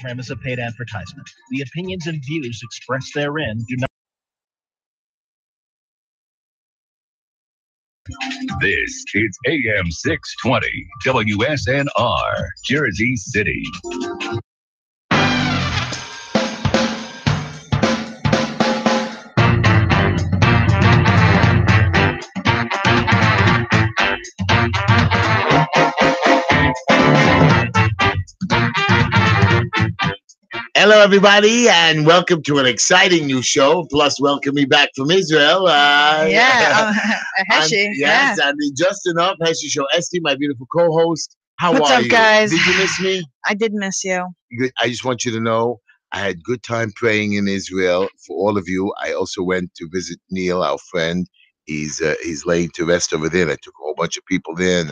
program is a paid advertisement. The opinions and views expressed therein do not. This is AM 620 WSNR, Jersey City. Hello, everybody, and welcome to an exciting new show. Plus, welcome me back from Israel. Heshy. Yes, and the Just Enough Heshy Show. Esty, my beautiful co-host. How What's are up, you? guys? Did you miss me? I did miss you. Good. I just want you to know I had good time praying in Israel for all of you. I also went to visit Neil, our friend. He's laying to rest over there. I took a whole bunch of people there, and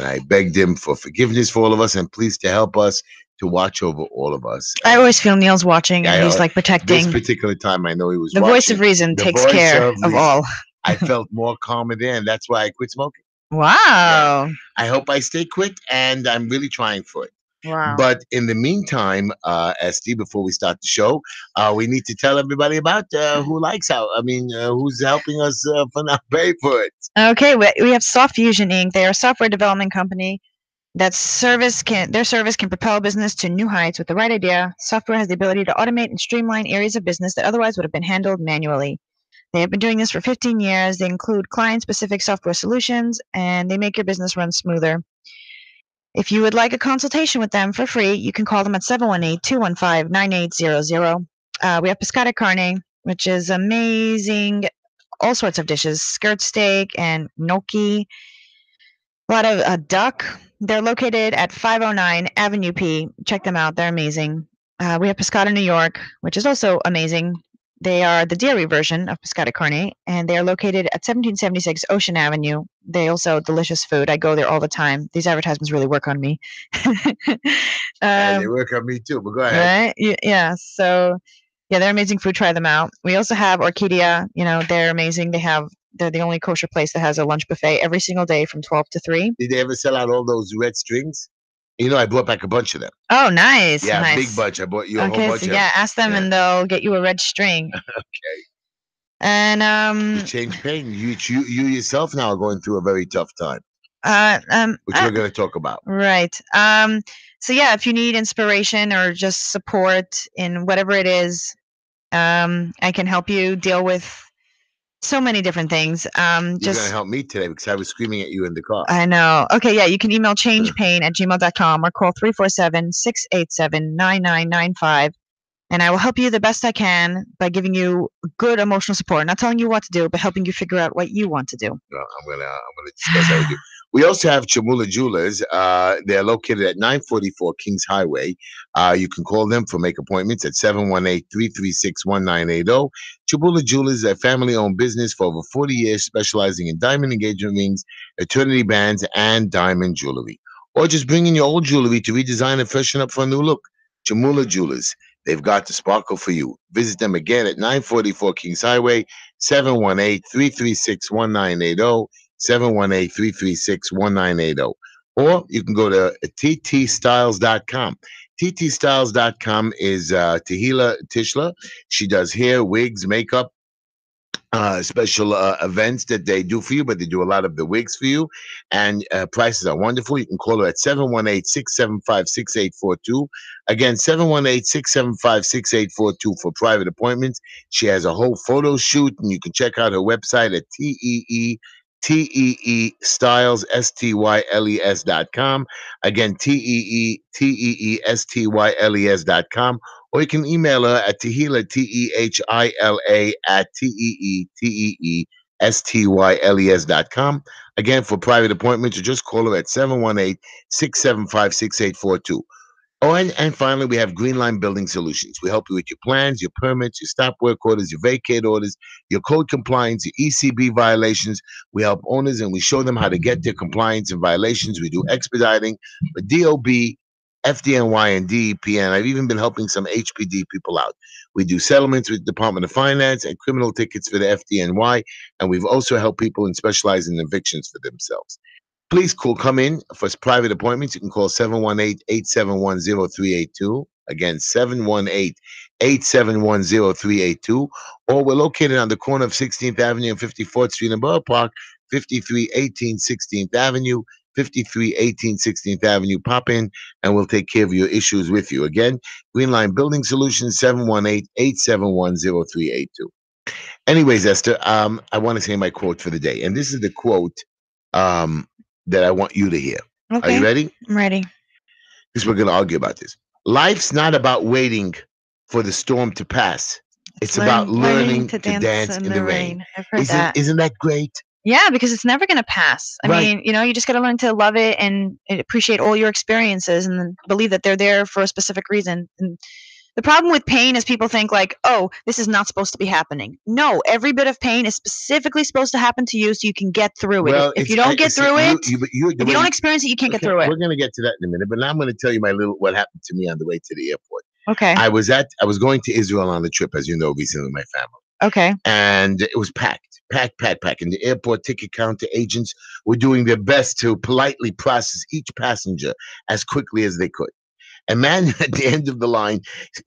I begged him for forgiveness for all of us and please to help us to watch over all of us. I always feel Neil's watching and he's like protecting. This particular time, I know he was the watching. voice of reason takes care of all. I felt more calmer there, and that's why I quit smoking. Wow. Yeah. I hope I stay quit, and I'm really trying for it. Wow. But in the meantime, Esty, before we start the show, we need to tell everybody about who's helping us for not pay for it. Okay, we have Soft Fusion Inc. They are a software development company. Their service can propel business to new heights with the right idea. Software has the ability to automate and streamline areas of business that otherwise would have been handled manually. They have been doing this for 15 years. They include client-specific software solutions, and they make your business run smoother. If you would like a consultation with them for free, you can call them at 718-215-9800. We have pescata carne, which is amazing. All sorts of dishes, skirt steak and gnocchi. A lot of duck. They're located at 509 Avenue P. Check them out. They're amazing. We have Pescata New York, which is also amazing. They are the dairy version of Pescata Carne, and they are located at 1776 Ocean Avenue. They also delicious food. I go there all the time. These advertisements really work on me. They work on me too, but go ahead. Right? Yeah. So, yeah, they're amazing food. Try them out. We also have Orchidia. They're amazing. They're the only kosher place that has a lunch buffet every single day from 12 to 3. Did they ever sell out all those red strings? I brought back a bunch of them. Oh, nice. Yeah, nice. big bunch. I bought you a whole bunch so of yeah, ask them and they'll get you a red string. Okay. And you change pain. You yourself now are going through a very tough time. Which we're going to talk about. Right. So yeah, if you need inspiration or just support in whatever it is, I can help you deal with so many different things. You're going to help me today because I was screaming at you in the car. I know. Okay, yeah, you can email changepain@gmail.com or call 347-687-9995. And I will help you the best I can by giving you good emotional support. Not telling you what to do, but helping you figure out what you want to do. Well, I'm gonna discuss that with you. We also have Chamula Jewelers. They're located at 944 Kings Highway. You can call them for make appointments at 718-336-1980. Chamula Jewelers is a family-owned business for over 40 years, specializing in diamond engagement rings, eternity bands, and diamond jewelry. Or just bring in your old jewelry to redesign and freshen up for a new look. Chamula Jewelers. They've got the sparkle for you. Visit them again at 944 Kings Highway, 718-336-1980, 718-336-1980. Or you can go to ttstyles.com. ttstyles.com is Tehila Tishler. She does hair, wigs, makeup, special events that they do for you, but they do a lot of the wigs for you, and prices are wonderful. You can call her at 718-675-6842. Again, 718-675-6842 for private appointments. She has a whole photo shoot, and you can check out her website at TEEstyles.com. Again, TEEstyles.com. Or you can email her at Tehila, TEHILA @TEEstyles.com. Again, for private appointments, or just call her at 718-675-6842. Oh, and finally, we have Green Line Building Solutions. We help you with your plans, your permits, your stop work orders, your vacate orders, your code compliance, your ECB violations. We help owners and we show them how to get their compliance and violations. We do expediting for DOB, FDNY, and DEP, and I've even been helping some HPD people out. We do settlements with the Department of Finance and criminal tickets for the FDNY, and we've also helped people and specialize in evictions for themselves. Please come in for private appointments. You can call 718-871-0382. Again, 718-871-0382. Or we're located on the corner of 16th Avenue and 54th Street in Borough Park, 5318 16th Avenue, 5318 16th Avenue. Pop in and we'll take care of your issues with you. Again, Green Line Building Solutions, 718-871-0382. Anyways, Esther, I want to say my quote for the day. And this is the quote that I want you to hear. Okay. Are you ready? I'm ready. Because we're going to argue about this. Life's not about waiting for the storm to pass. It's about learning to dance in the rain. I've heard that. Isn't that great? Yeah, because it's never going to pass. I Right. mean, you just got to learn to love it and appreciate all your experiences and then believe that they're there for a specific reason. And the problem with pain is people think like, oh, this is not supposed to be happening. No, every bit of pain is specifically supposed to happen to you so you can get through it. Well, If you don't get through it, if you don't experience it, you can't get through it. We're going to get to that in a minute, but now I'm going to tell you what happened to me on the way to the airport. Okay. I was going to Israel on a trip, as you know, recently with my family. Okay. And it was packed. And the airport ticket counter agents were doing their best to politely process each passenger as quickly as they could. A man at the end of the line,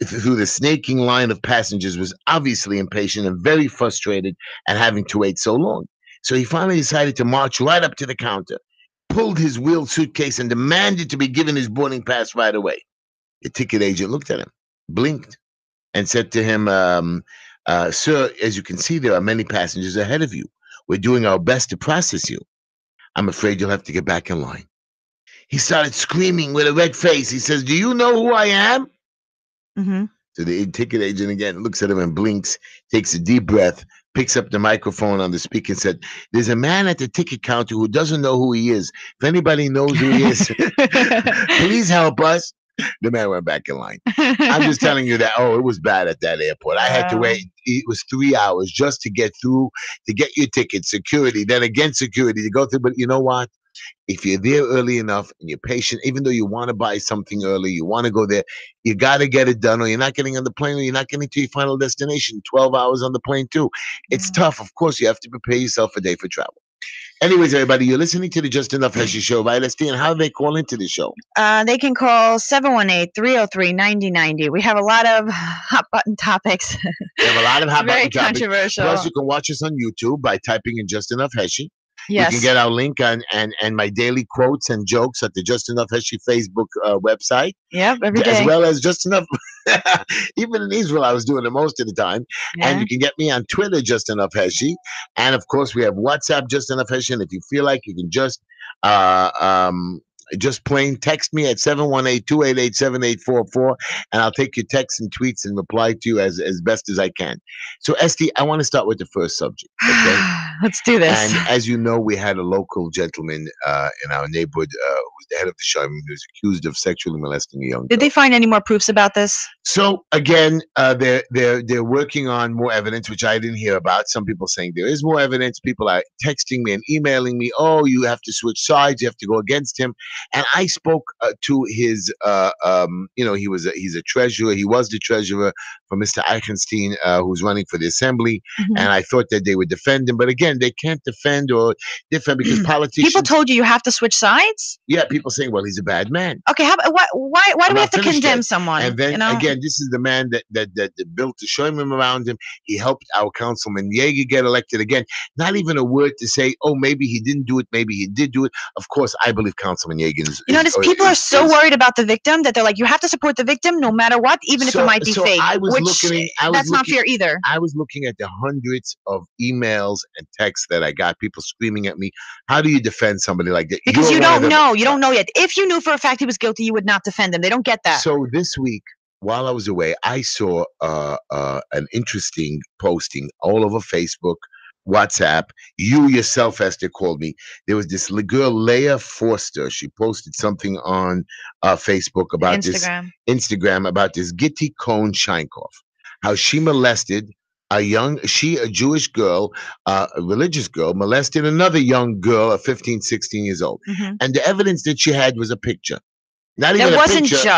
through the snaking line of passengers, was obviously impatient and very frustrated at having to wait so long. So he finally decided to march right up to the counter, pulled his wheeled suitcase, and demanded to be given his boarding pass right away. The ticket agent looked at him, blinked, and said to him, sir, as you can see, there are many passengers ahead of you. We're doing our best to process you. I'm afraid you'll have to get back in line. He started screaming with a red face. He says, do you know who I am? Mm-hmm. So the ticket agent again looks at him and blinks, takes a deep breath, picks up the microphone on the speaker and said, there's a man at the ticket counter who doesn't know who he is. If anybody knows who he is, please help us. The man went back in line. I'm just telling you that, it was bad at that airport. I had to wait. It was 3 hours just to get through, to get your ticket, security, then again security to go through. But you know what? If you're there early enough and you're patient, even though you want to buy something early, you want to go there, you got to get it done or you're not getting on the plane or you're not getting to your final destination. 12 hours on the plane too. It's tough. Of course, you have to prepare yourself a day for travel. Anyways, everybody, you're listening to the Just Enough Heshy Show, right, Esty? And how do they call into the show? They can call 718-303-9090. We have a lot of hot button topics. We have a lot of hot button topics. Very controversial. Plus, you can watch us on YouTube by typing in Just Enough Heshy. Yes. You can get our link and my daily quotes and jokes at the Just Enough Heshy Facebook website. Yep, every day. As well as Just Enough. Even in Israel, I was doing it most of the time. Yeah. And you can get me on Twitter, Just Enough Heshy. And of course, we have WhatsApp, Just Enough Heshy. And if you feel like you can just plain text me at 718-288-7844, and I'll take your texts and tweets and reply to you as best as I can. So, Esty, I want to start with the first subject. Okay? Let's do this. And as you know, we had a local gentleman in our neighborhood who was the head of the show, who was accused of sexually molesting a young girl. Did they find any more proofs about this? So again, they're working on more evidence, which I didn't hear about. Some people saying there is more evidence. People are texting me and emailing me. Oh, you have to switch sides. You have to go against him. And I spoke to his, he's a treasurer. He was the treasurer for Mr. Eichenstein, who's running for the assembly. Mm-hmm. And I thought that they would defend him. But again, they can't defend or defend because politicians. People told you have to switch sides? Yeah, people saying, well, he's a bad man. Okay, why do we have to condemn someone? And then again, this is the man that built the showroom around him. He helped our councilman Yeager get elected again. Not even a word to say, oh, maybe he didn't do it, maybe he did do it. Of course, I believe Councilman Yeager is. People are so worried about the victim that they're like, you have to support the victim no matter what, even if it might be fake. That's not fair either. I was looking at the hundreds of emails and texts that I got, people screaming at me. How do you defend somebody like that? Because you don't know. You don't know yet. If you knew for a fact he was guilty, you would not defend him. They don't get that. So this week, while I was away, I saw an interesting posting all over Facebook, WhatsApp. You yourself, Esther, called me. There was this girl, Leah Forster. She posted something on Facebook about Instagram about this Gitti Cohn Sheinkopf, how she molested a Jewish girl, a religious girl, molested another young girl of 15, 16 years old. Mm-hmm. And the evidence that she had was a picture. Not even it a wasn't picture.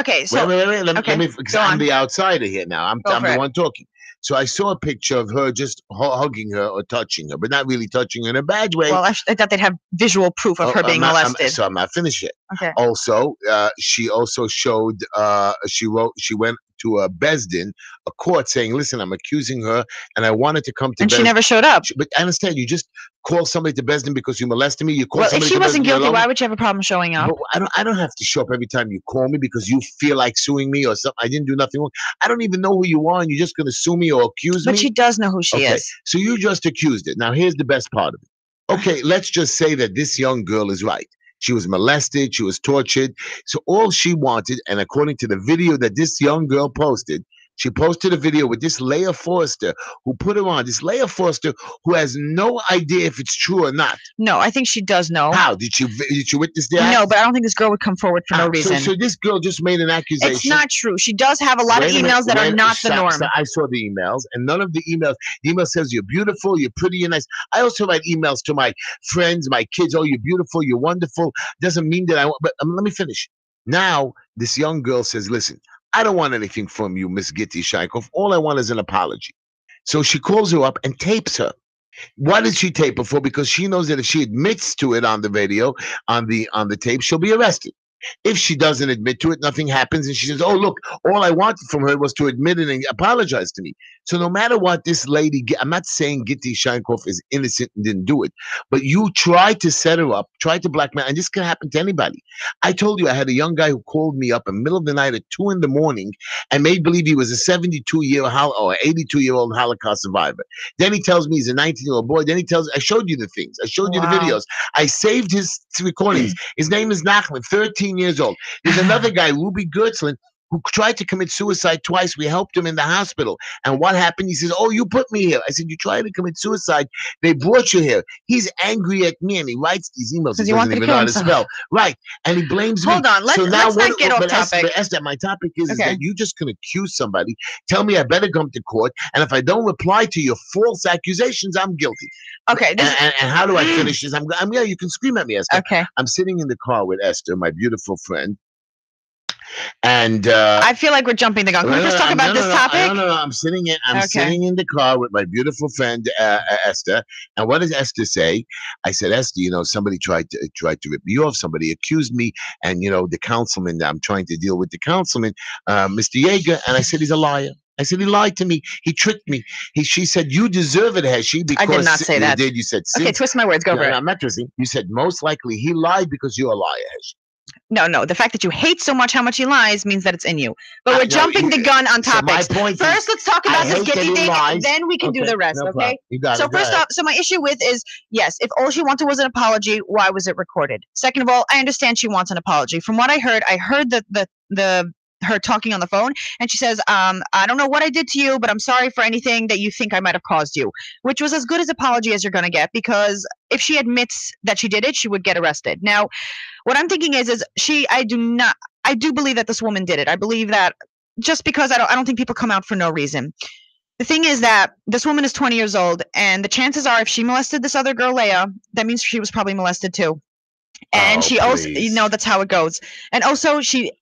Okay, so wait. Let me, because I'm the outsider here now. I'm the one talking. So I saw a picture of her just hugging her or touching her, but not really touching her in a bad way. Well, I thought they'd have visual proof of her being molested. So I'm not finished yet. Okay. Also, she also showed, she went to a Besdin, a court, saying, listen, I'm accusing her and I wanted to come to And she never showed up. But I understand, you just call somebody to Besdin because you molested me. You call Well, if somebody she to wasn't Besdin guilty, alone. why would you have a problem showing up? But I don't have to show up every time you call me because you feel like suing me or something. I didn't do nothing wrong. I don't even know who you are and you're just going to sue me or accuse me? But she does know who she is. So you just accused it. Now, here's the best part of it. Okay, let's just say that this young girl is right. She was molested. She was tortured. So all she wanted, and according to the video that this young girl posted, she posted a video with this Leah Forster who put her on. This Leah Forster who has no idea if it's true or not. No, I think she does know. How? Did you witness that? No, but I don't think this girl would come forward for no reason. So this girl just made an accusation. It's not true. She does have a lot of emails that are not the norm. I saw the emails, and none of the email says you're beautiful, you're pretty, you're nice. I also write emails to my friends, my kids. Oh, you're beautiful, you're wonderful. Doesn't mean that I want, but let me finish. Now, this young girl says, listen, I don't want anything from you, Miss Gitti Shaikov. All I want is an apology. So she calls her up and tapes her. Why did she tape her for? Because she knows that if she admits to it on the video, on the tape, she'll be arrested. If she doesn't admit to it, nothing happens. And she says, oh, look, all I wanted from her was to admit it and apologize to me. So no matter what this lady, I'm not saying Gitti Shaikov is innocent and didn't do it, but you tried to set her up, tried to blackmail, and this can happen to anybody. I told you I had a young guy who called me up in the middle of the night at 2 a.m. and made believe he was a 72-year-old or 82-year-old Holocaust survivor. Then he tells me he's a 19-year-old boy. Then he tells, I showed you the things. I showed you the videos. I saved his recordings. His name is Nachman, 13 years old. There's another guy, Ruby Gertzlin, who tried to commit suicide twice. We helped him in the hospital. And what happened? He says, oh, you put me here. I said, you tried to commit suicide. They brought you here. He's angry at me, and he writes these emails. He doesn't even know how to spell. Right. And he blames me. Hold on. Let's not get off topic. Esther, my topic is that you just can accuse somebody, tell me I better come to court, and if I don't reply to your false accusations, I'm guilty. Okay. And how do I finish this? Yeah, you can scream at me, Esther. Okay. I'm sitting in the car with Esther, my beautiful friend. And I feel like we're jumping the gun. Can we just talk about this topic? No. I'm sitting in the car with my beautiful friend Esther. And what does Esther say? I said, Esther, somebody tried to rip me off. Somebody accused me, and the councilman. I'm trying to deal with the councilman, Mr. Yeager, and I said he's a liar. I said he lied to me. He tricked me. She said, you deserve it, Heshy. Because I did not say that. You did. You said, okay, twist my words. Go for it. I'm not twisting. You said most likely he lied because you're a liar, Heshy. No. The fact that you hate so much how much he lies means that it's in you. But we're jumping the gun on topics. First, let's talk about this Gitti thing. Then we can do the rest, okay? You got it. So first off, my issue with is, yes, if all she wanted was an apology, why was it recorded? Second of all, I understand she wants an apology. From what I heard the her talking on the phone, and she says, I don't know what I did to you, but I'm sorry for anything that you think I might have caused you, which was as good as apology as you're going to get, because if she admits that she did it, she would get arrested. Now, what I'm thinking is I do believe that this woman did it. I believe that just because I don't think people come out for no reason. The thing is that this woman is 20 years old, and the chances are if she molested this other girl, Leah, that means she was probably molested too. And she also, that's how it goes. And also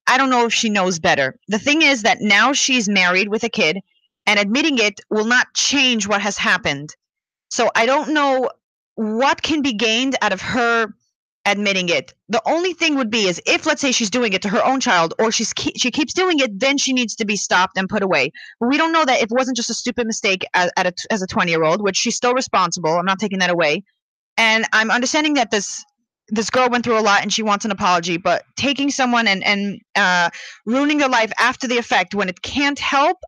I don't know if she knows better. The thing is that now she's married with a kid, and admitting it will not change what has happened. So I don't know what can be gained out of her admitting it. The only thing would be is if, let's say, she's doing it to her own child, or she keeps doing it, then she needs to be stopped and put away. But we don't know that if it wasn't just a stupid mistake as a 20-year-old, which she's still responsible. I'm not taking that away. And I'm understanding that this girl went through a lot and she wants an apology, but taking someone and ruining their life after the effect when it can't help,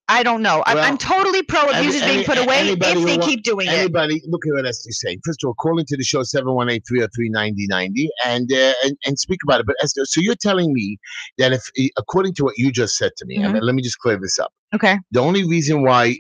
I don't know. I'm totally pro abusers being put away if they keep doing it. Look at what Esther's saying. First of all, call into the show 718-303-9090 and speak about it. But Esther, so you're telling me that if, according to what you just said to me, and let me just clear this up. Okay. The only reason why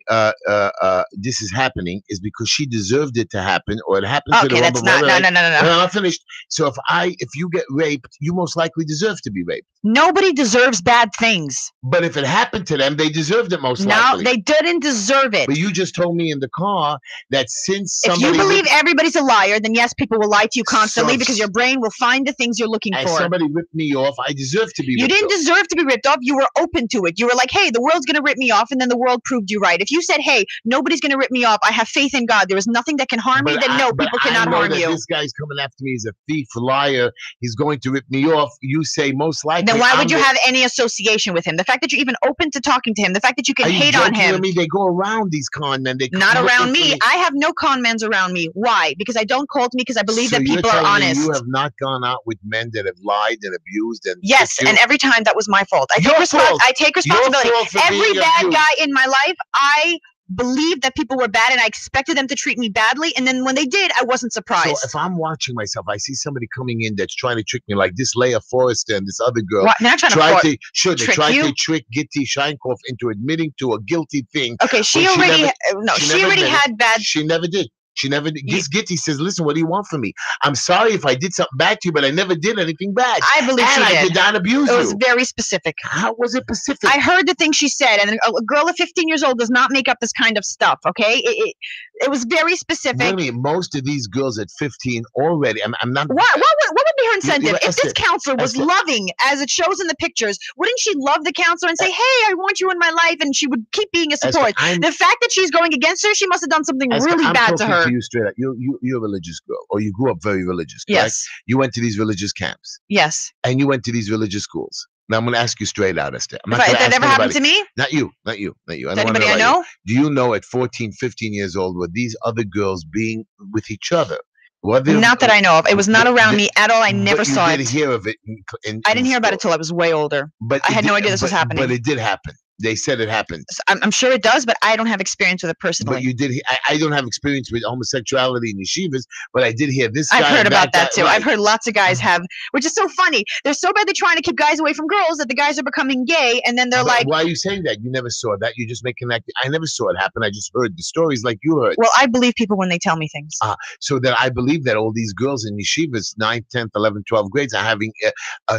this is happening is because she deserved it to happen, or it happened to the woman. Okay, that's not. No. I'm not finished. So if you get raped, you most likely deserve to be raped. Nobody deserves bad things. But if it happened to them, they deserved it most likely. No, they didn't deserve it. But you just told me in the car that since somebody... If you believe everybody's a liar, then yes, people will lie to you constantly because your brain will find the things you're looking for. Somebody ripped me off. I deserve to be ripped off. You didn't deserve to be ripped off. You were open to it. You were like, hey, the world's going to rip me me off, and then the world proved you right. If you said, hey, nobody's going to rip me off, I have faith in God, there is nothing that can harm me, then no, people cannot harm you. This guy's coming after me. He's a thief, liar. He's going to rip me off. You say most likely. Then why would you have any association with him? The fact that you're even open to talking to him, the fact that you can hate on him. Me? They go around these con men. Not around me. I have no con men's around me. Why? Because I don't call to me because I believe that people are honest. You have not gone out with men that have lied and abused and yes, and every time that was my fault. I take responsibility. Every bad guy in my life, I believed that people were bad and I expected them to treat me badly, and then when they did, I wasn't surprised. So if I'm watching myself, I see somebody coming in that's trying to trick me, like this Leah Forrester and this other girl. What? They're not trying to tried to trick Gitti Scheinkoff into admitting to a guilty thing. Okay, she already had bad. She never did. She never did. This Gitti says, listen, what do you want from me? I'm sorry if I did something bad to you, but I never did anything bad. I believe she did. I did not abuse you. It was very specific. How was it specific? I heard the things she said, and a girl of 15 years old does not make up this kind of stuff, okay? It was very specific. Really, most of these girls at 15 already, I'm not... What would be her incentive? If this counselor was loving, as it shows in the pictures, wouldn't she love the counselor and say, hey, I want you in my life, and she would keep being a support? The fact that she's going against her, she must have done something really bad to her. To you straight up. You're a religious girl, or you grew up very religious, correct? Yes. You went to these religious camps. Yes. And you went to these religious schools. Now I'm going to ask you straight out, Esther. If that ever happened to me? Not you. Anybody I know? Do you know at 14, 15 years old were these other girls being with each other? Not that I know of. It was not around me at all. I never saw it. You didn't hear of it. I didn't hear about it till I was way older. But I had no idea this was happening. But it did happen. They said it happened. I'm sure it does, but I don't have experience with it personally. But you did. I don't have experience with homosexuality in yeshivas, but I did hear this guy. I've heard about that too. Right. I've heard lots of guys have, which is so funny. They're so badly trying to keep guys away from girls that the guys are becoming gay, and then they're like, why are you saying that? You never saw that. You just making that. I never saw it happen. I just heard the stories like you heard. Well, I believe people when they tell me things. So that I believe that all these girls in yeshivas, 9th, 10th, 11th, 12th grades are having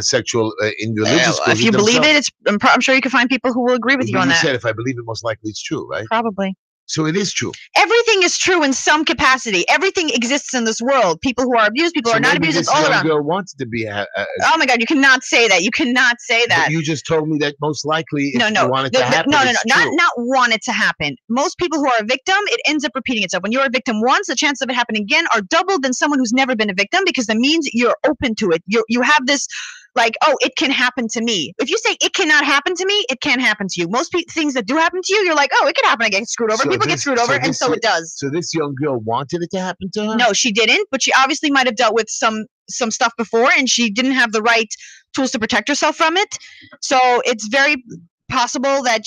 sexual in religious schools. If you believe it, I'm sure you can find people who will agree with you on that. Said if I believe it, most likely it's true, right? Probably. So it is true. Everything is true in some capacity. Everything exists in this world. People who are abused, people who are not abused, it's all around. Girl wants to be. Oh my God! You cannot say that. You cannot say that. But you just told me that most likely, if you want it to happen, not want it to happen. Most people who are a victim, it ends up repeating itself. When you're a victim once, the chances of it happening again are doubled than someone who's never been a victim, because that means you're open to it. You have this. Like, oh, it can happen to me. If you say it cannot happen to me, it can happen to you. Most things that do happen to you, you're like, oh, it can happen. I get screwed over. People get screwed over, and so it does. So this young girl wanted it to happen to her? No, she didn't. But she obviously might have dealt with some stuff before, and she didn't have the right tools to protect herself from it. So it's very possible that,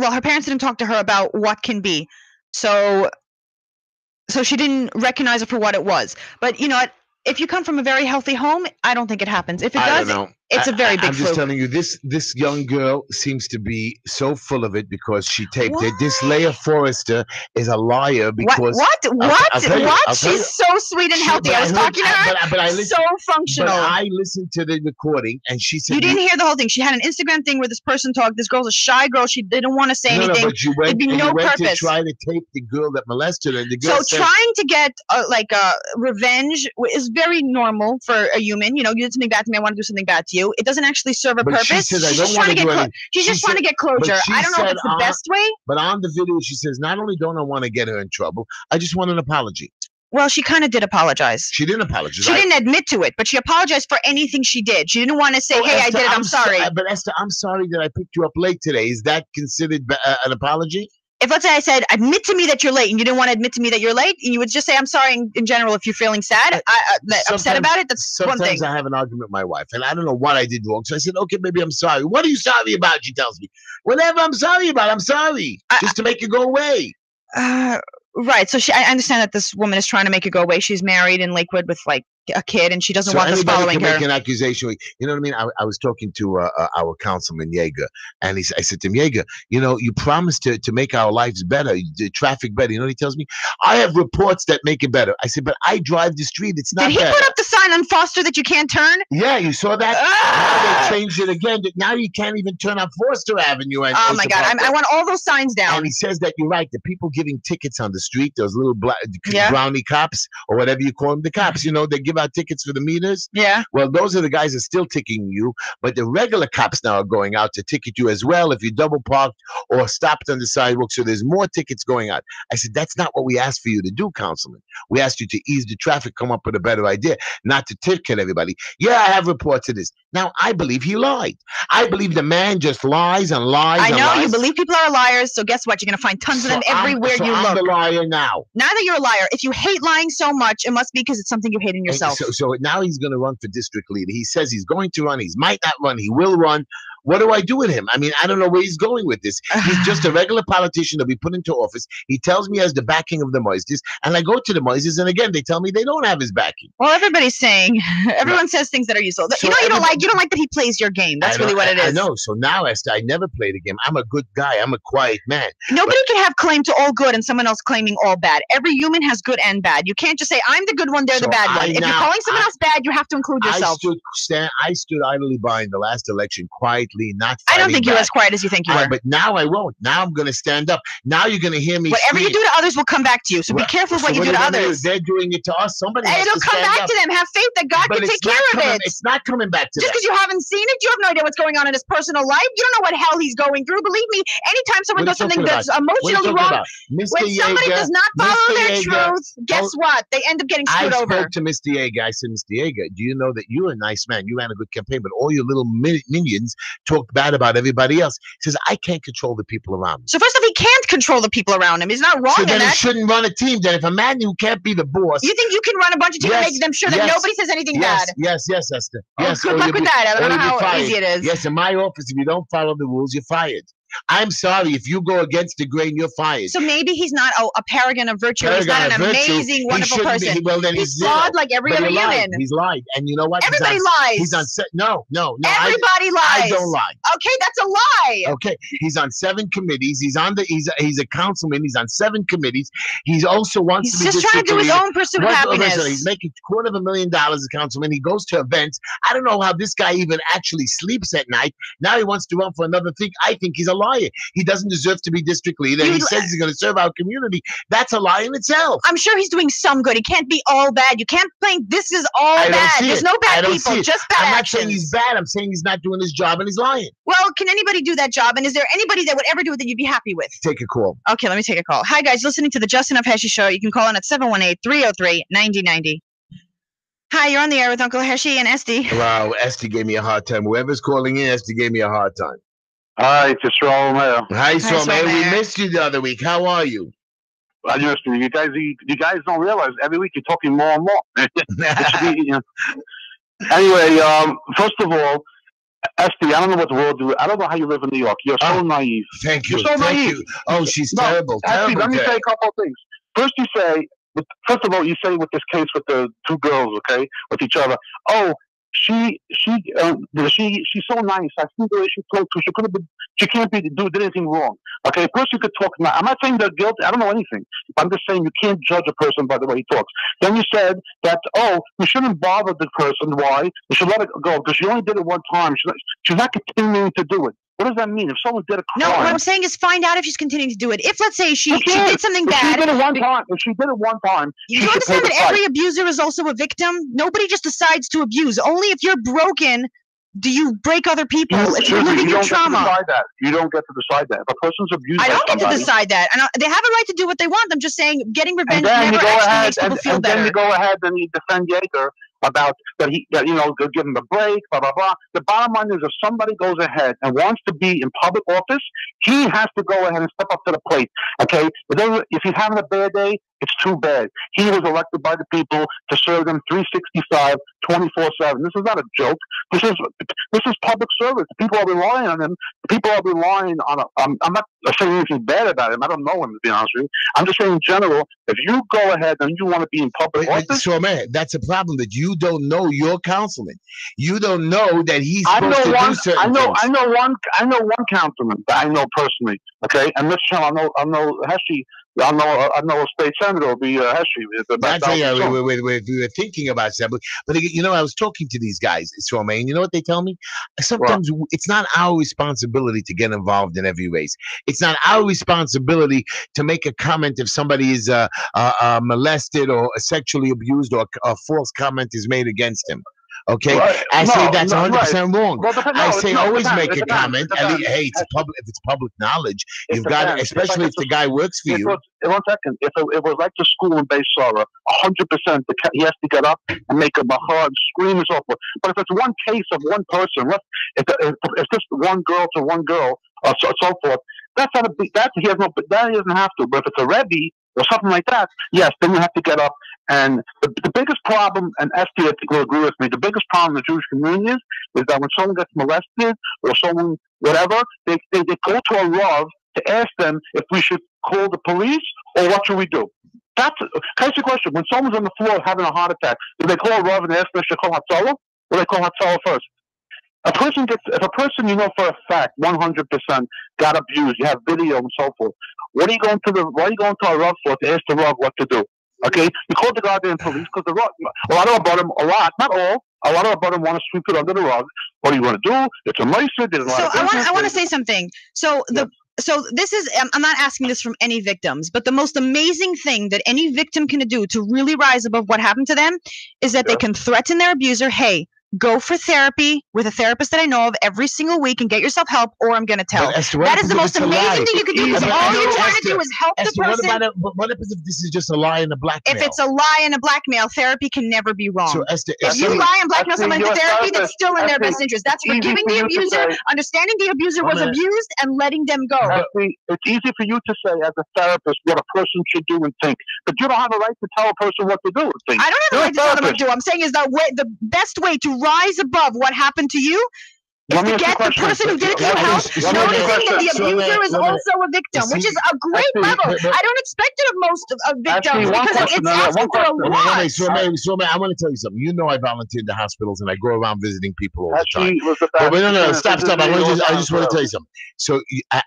her parents didn't talk to her about what can be. So she didn't recognize it for what it was. But you know what? If you come from a very healthy home, I don't think it happens. If it does, it's a very big fluke. I'm just telling you, this young girl seems to be so full of it because she taped it. This Leah Forrester is a liar because... What? She's so sweet and healthy. I was talking to her, so functional. But I listened to the recording, and she said... You didn't hear the whole thing. She had an Instagram thing where this person talked. This girl's a shy girl. She didn't want to say anything. But you went, to try to tape the girl that molested her. And the girl said, trying to get revenge is very normal for a human. You know, you did something bad to me, I want to do something bad to you. It doesn't actually serve a purpose. She's just trying to get closure. I don't know if it's the best way. But on the video, she says, not only don't I want to get her in trouble, I just want an apology. Well, she kind of did apologize. She didn't apologize. She didn't admit to it, but she apologized for anything she did. She didn't want to say, hey, Esther, I did it, I'm sorry. But Esther, I'm sorry that I picked you up late today. Is that considered an apology? If let's say I said, admit to me that you're late, and you didn't want to admit to me that you're late, and you would just say, I'm sorry in general if you're feeling sad, upset about it, that's one thing. Sometimes I have an argument with my wife, and I don't know what I did wrong. So I said, okay, maybe I'm sorry. What are you sorry about? She tells me. Whatever I'm sorry about, I'm sorry. Just to make it go away. Right. So I understand that this woman is trying to make it go away. She's married in Lakewood with like a kid, and she doesn't want us following her. Make an accusation. You know what I mean? I was talking to our councilman Yeager, and I said to him, Yeager, you know, you promised to make our lives better, the traffic better. You know what he tells me? I have reports that make it better. I said, but I drive the street. It's not. Did he put up the sign on Foster that you can't turn? Yeah, you saw that. Now they changed it again. Now you can't even turn on Foster Avenue. And oh my God, I want all those signs down. And he says that you're right. The people giving tickets on the street, those little brownie cops or whatever you call them, the cops. You know, they give about tickets for the meters? Yeah. Well, those are the guys that are still ticketing you, but the regular cops now are going out to ticket you as well if you double parked or stopped on the sidewalk. So there's more tickets going out. I said, that's not what we asked for you to do, Councilman. We asked you to ease the traffic, come up with a better idea, not to ticket everybody. Yeah, I have reports of this. Now, I believe he lied. I believe the man just lies and lies I and know lies. you believe people are liars, so guess what? You're gonna find tons of them everywhere you I'm look. the liar now. Now that you're a liar, if you hate lying so much, it must be because it's something you hate in yourself. So now he's going to run for district leader. He says he's going to run. He might not run. He will run. What do I do with him? I mean, I don't know where he's going with this. He's just a regular politician that we put into office. He tells me he has the backing of the Moises, and I go to the Moises, and again, they tell me they don't have his backing. Well, everybody's saying, everyone says things that are useful. So you don't like that he plays your game. That's really what it is. I know. So now, Esther, I never played a game. I'm a good guy. I'm a quiet man. Nobody can have claim to all good and someone else claiming all bad. Every human has good and bad. You can't just say, I'm the good one, they're the bad one. If you're calling someone else bad, you have to include yourself. I stood idly by in the last election, quietly, not I don't fighting think you're as quiet as you think you were. But now I won't. Now I'm going to stand up. Now you're going to hear me Whatever you do to others will come back to you. So be careful what you do to others. They're doing it to us. Somebody has it'll to come back up. to them. Have faith that God can take care of it. It's not coming back to them. Just because you haven't seen it, you have no idea what's going on in his personal life. You don't know what hell he's going through. Believe me, anytime someone does something that's emotionally wrong, when somebody does not follow their truth, guess what? They end up getting screwed over. I spoke to Mr. Yeager. I said, Mr. Yeager, do you know that you're a nice man? You ran a good campaign, but all your little minions talked bad about everybody else. He says, I can't control the people around me. So first off, he can't control the people around him. He's not wrong so in then that. He shouldn't run a team. Then if a man who can't be the boss. You think you can run a bunch of teams and make them sure that nobody says anything bad? Yes, Esther. Yes, good luck with that. I don't know how easy it is. Yes, in my office, if you don't follow the rules, you're fired. I'm sorry, if you go against the grain, you're fired. So maybe he's not a paragon of virtue. He's not an amazing, wonderful person. He's flawed like every other human. He's lied. And you know what? Everybody lies. He's on no. Everybody lies. I don't lie. Okay, that's a lie. Okay, he's on 7 committees. He's a councilman. He's on 7 committees. He also wants to be just trying to do his own pursuit of happiness. He's making $250,000 as a councilman. He goes to events. I don't know how this guy even actually sleeps at night. Now he wants to run for another thing. I think he's a liar. He doesn't deserve to be district leader. He says he's going to serve our community. That's a lie in itself. I'm sure he's doing some good. He can't be all bad. You can't think this is all bad. There's no bad people, just bad I'm not actions. saying he's bad. I'm saying he's not doing his job and he's lying. Well, can anybody do that job? And is there anybody that would ever do it that you'd be happy with? Take a call. Okay, let me take a call. Hi, guys. Listening to the Just Enough Heshy Show. You can call in at 718-303-9090. Hi, you're on the air with Uncle Heshy and Esty. Wow, Esty gave me a hard time. Whoever's calling in, Esty gave me a hard time. Hi, it's Yisrael Omer. Hi, Yisrael. We missed you the other week. How are you? You guys don't realize every week you're talking more and more. Anyway, first of all, Esty, I don't know what the world do. I don't know how you live in New York. You're so naive. Thank you. You're so naive. You. Oh, she's terrible. Esty, let me say a couple of things. First of all, you say with this case with the 2 girls, okay, with each other. Oh, she's so nice. I think the way she talked to, she can't did anything wrong. Okay, of course you could talk. I'm not saying they're guilty. I don't know anything. I'm just saying you can't judge a person by the way he talks. Then you said that, we shouldn't bother the person. Why? We should let it go because she only did it one time. She's not continuing to do it. What does that mean? If someone did a crime... No, what I'm saying is find out if she's continuing to do it. If, let's say, she did something bad... If she did it one time... You understand that every abuser is also a victim? Nobody just decides to abuse. Only if you're broken do you break other people. It's limiting your trauma. You don't get to decide that. If a person's abused I don't get to decide that. They have a right to do what they want. I'm just saying getting revenge never actually makes people feel better. And then you go ahead and you defend Yeager about that give him a break, blah, blah, blah. The bottom line is if somebody goes ahead and wants to be in public office, he has to go ahead and step up to the plate, okay? If he's having a bad day, it's too bad. He was elected by the people to serve them 365, 24/7. This is not a joke. This is public service. The people are relying on him. The people are relying on I'm not saying anything bad about him. I don't know him, to be honest with you. I'm just saying in general, if you go ahead and you want to be in public office... So, man, that's a problem that you don't know your councilman. You don't know that he's supposed to do certain things. I know one councilman that I know personally, okay? And Mr. Chairman, I know Heshy I know a state senator will be Heshy. That's we were thinking about that, but you know, I was talking to these guys, Swami, and you know what they tell me? Sometimes it's not our responsibility to get involved in every race. It's not our responsibility to make a comment if somebody is molested or sexually abused or a false comment is made against him. Okay, I say that's 100% wrong. Well, I say always make a comment. At least, hey, it's public. If it's public knowledge, you've got it. Especially if the guy works for you. 1 second. If it was like the school in Baysara, 100%, he has to get up and make a baha and scream and so forth. But if it's one case of one person, if just one girl to one girl, so forth, that's not a big. That he doesn't have to. But if it's a rebbe or something like that, yes, then you have to get up. And the biggest problem, and Esther, I think will agree with me, the biggest problem in the Jewish community is that when someone gets molested or someone, whatever, they go to a Rav to ask them if we should call the police or what should we do. That's the question. When someone's on the floor having a heart attack, do they call a Rav and ask them if they should call Hatzalah, or they call Hatzalah first? If a person you know for a fact, 100% got abused, you have video and so forth, what are you going to a Rav for to ask the Rav what to do? Okay, you call the goddamn police because a lot of them, not all, a lot of them want to sweep it under the rug. What are you going to do? It's a meiser. So I want to say something. So this is, I'm not asking this from any victims, but the most amazing thing that any victim can do to really rise above what happened to them is that they can threaten their abuser. Hey, go for therapy with a therapist that I know of every single week and get yourself help, or I'm going to tell. That is the most amazing thing you can do, because all you're trying to do is help the person. What happens if this is just a lie and a blackmail? If it's a lie and a blackmail, therapy can never be wrong. So, Esther, if you lie and blackmail someone into therapy, that's still in their best interest. That's forgiving the abuser, understanding the abuser was abused, and letting them go. It's easy for you to say as a therapist what a person should do and think, but you don't have a right to tell a person what to do and think. I don't have a right to tell them what to do. I'm saying is that the best way to rise above what happened to you is to get the person who did it to you help, noticing that the abuser is also a victim, which is a great level. I don't expect it of most of victims, because it's asking for a lot. So, I want to tell you something. You know, I volunteer in the hospitals and I go around visiting people all the time. No, stop. I just want to tell you something. So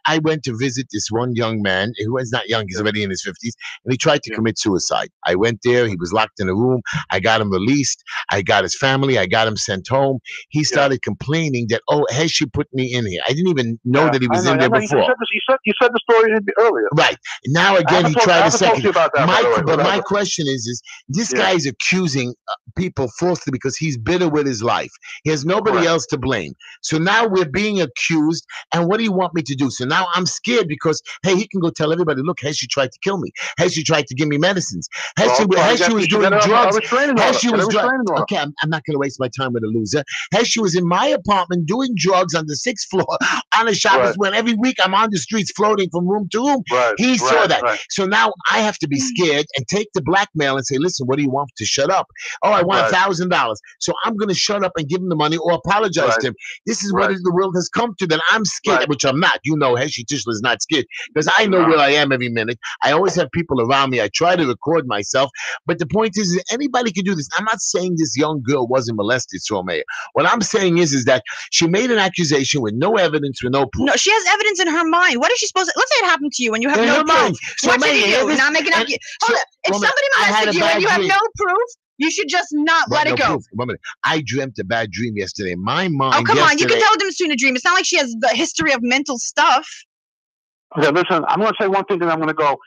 I went to visit this one young man who is not young. He's already in his 50s, and he tried to commit suicide. I went there. He was locked in a room. I got him released. I got his family. I got him sent home. He started complaining that, oh, Heshy put me in here. I didn't even know that he was in there before. You said the story earlier. Right. Now again, he tried a second. My question is this guy is accusing people falsely because he's bitter with his life. He has nobody else to blame. So now we're being accused, and what do you want me to do? So now I'm scared because, hey, he can go tell everybody, look, Heshy tried to kill me. Heshy tried to give me medicines. Heshy was doing drugs. Heshy was drugs. Okay, I'm not going to waste my time with a loser. Heshy was in my apartment doing drugs on the 6th floor on a Shabbos when every week I'm on the streets floating from room to room. He saw that. So now I have to be scared and take the blackmail and say, listen, what do you want to shut up? Oh, I want $1,000. So I'm going to shut up and give him the money or apologize to him. This is what the world has come to, that I'm scared, which I'm not. You know, Heshy Tishler is not scared because I know where I am every minute. I always have people around me. I try to record myself. But the point is anybody can do this. I'm not saying this young girl wasn't molested, so Mayor. What I'm saying is that she made an accusation with no evidence, with no proof. No, she has evidence in her mind. What is she supposed to? Let's say it happened to you and you have no proof. What should you do? Not making up. Hold up. If somebody molested you and you have no proof, you should just not let it go. I dreamt a bad dream yesterday. My mind. Oh, come on. You can tell the difference between a dream. It's not like she has the history of mental stuff. Okay, listen, I'm going to say one thing and I'm going to go.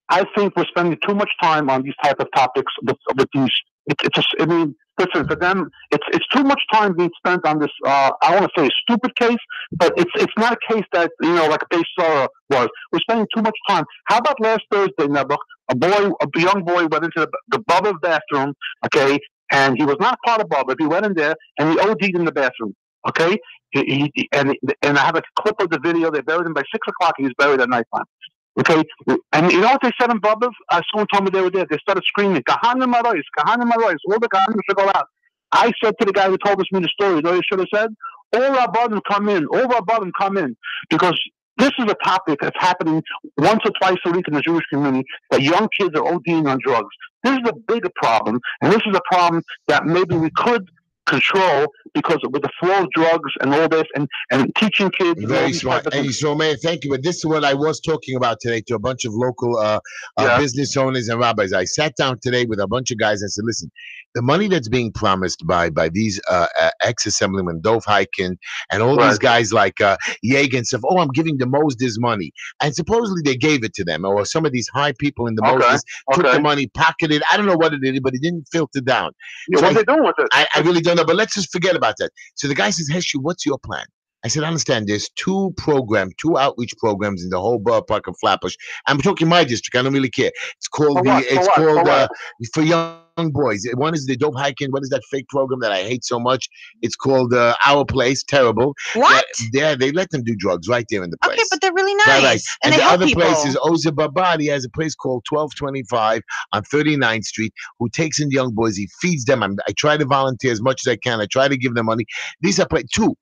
I think we're spending too much time on these type of topics with these. It's just, I mean, listen, for them, it's too much time being spent on this. I want to say a stupid case, but it's not a case that, you know, like a Baysara was. We're spending too much time. How about last Thursday, Nebuch? A young boy went into the Bubba's bathroom, okay, and he was not part of Bubba. He went in there and he OD'd in the bathroom, okay. And I have a clip of the video. They buried him by 6 o'clock. He was buried at nighttime. Okay, and you know what they said in Bubba's? Someone told me they were there. They started screaming, "Kahanim Arois, Kahanim Arois!" All the Kahanim should go out. I said to the guy who told me the story, you know what he should have said? All our bottom come in. All our bottom come in. Because this is a topic that's happening once or twice a week in the Jewish community, that young kids are ODing on drugs. This is a bigger problem, and this is a problem that maybe we could control because with the flow of drugs and all this and teaching kids. Very smart. And so, man, thank you. But this is what I was talking about today to a bunch of local business owners and rabbis. I sat down today with a bunch of guys and said, listen, the money that's being promised by these ex-assemblymen, Dov Hikind, and all these guys like Yeager and stuff, I'm giving the Mosdis money. And supposedly they gave it to them, or some of these high people in the Mosdis took the money, pocketed. I don't know what it did, but it didn't filter down. Yeah, so what are they doing with it? I really don't know, but let's just forget about that. So the guy says, Heshy, what's your plan? I said, I understand there's two outreach programs in the whole ballpark of Flatbush. I'm talking my district. I don't really care. It's called for young boys. One is the Dov Hikind. What is that fake program that I hate so much? It's called Our Place. Terrible. What? Yeah, they let them do drugs right there in the place. Okay, but they're really nice. Right. And the they help other people. place is Oza Babadi has a place called 1225 on 39th Street, who takes in young boys. He feeds them. I try to volunteer as much as I can. I try to give them money. These are two.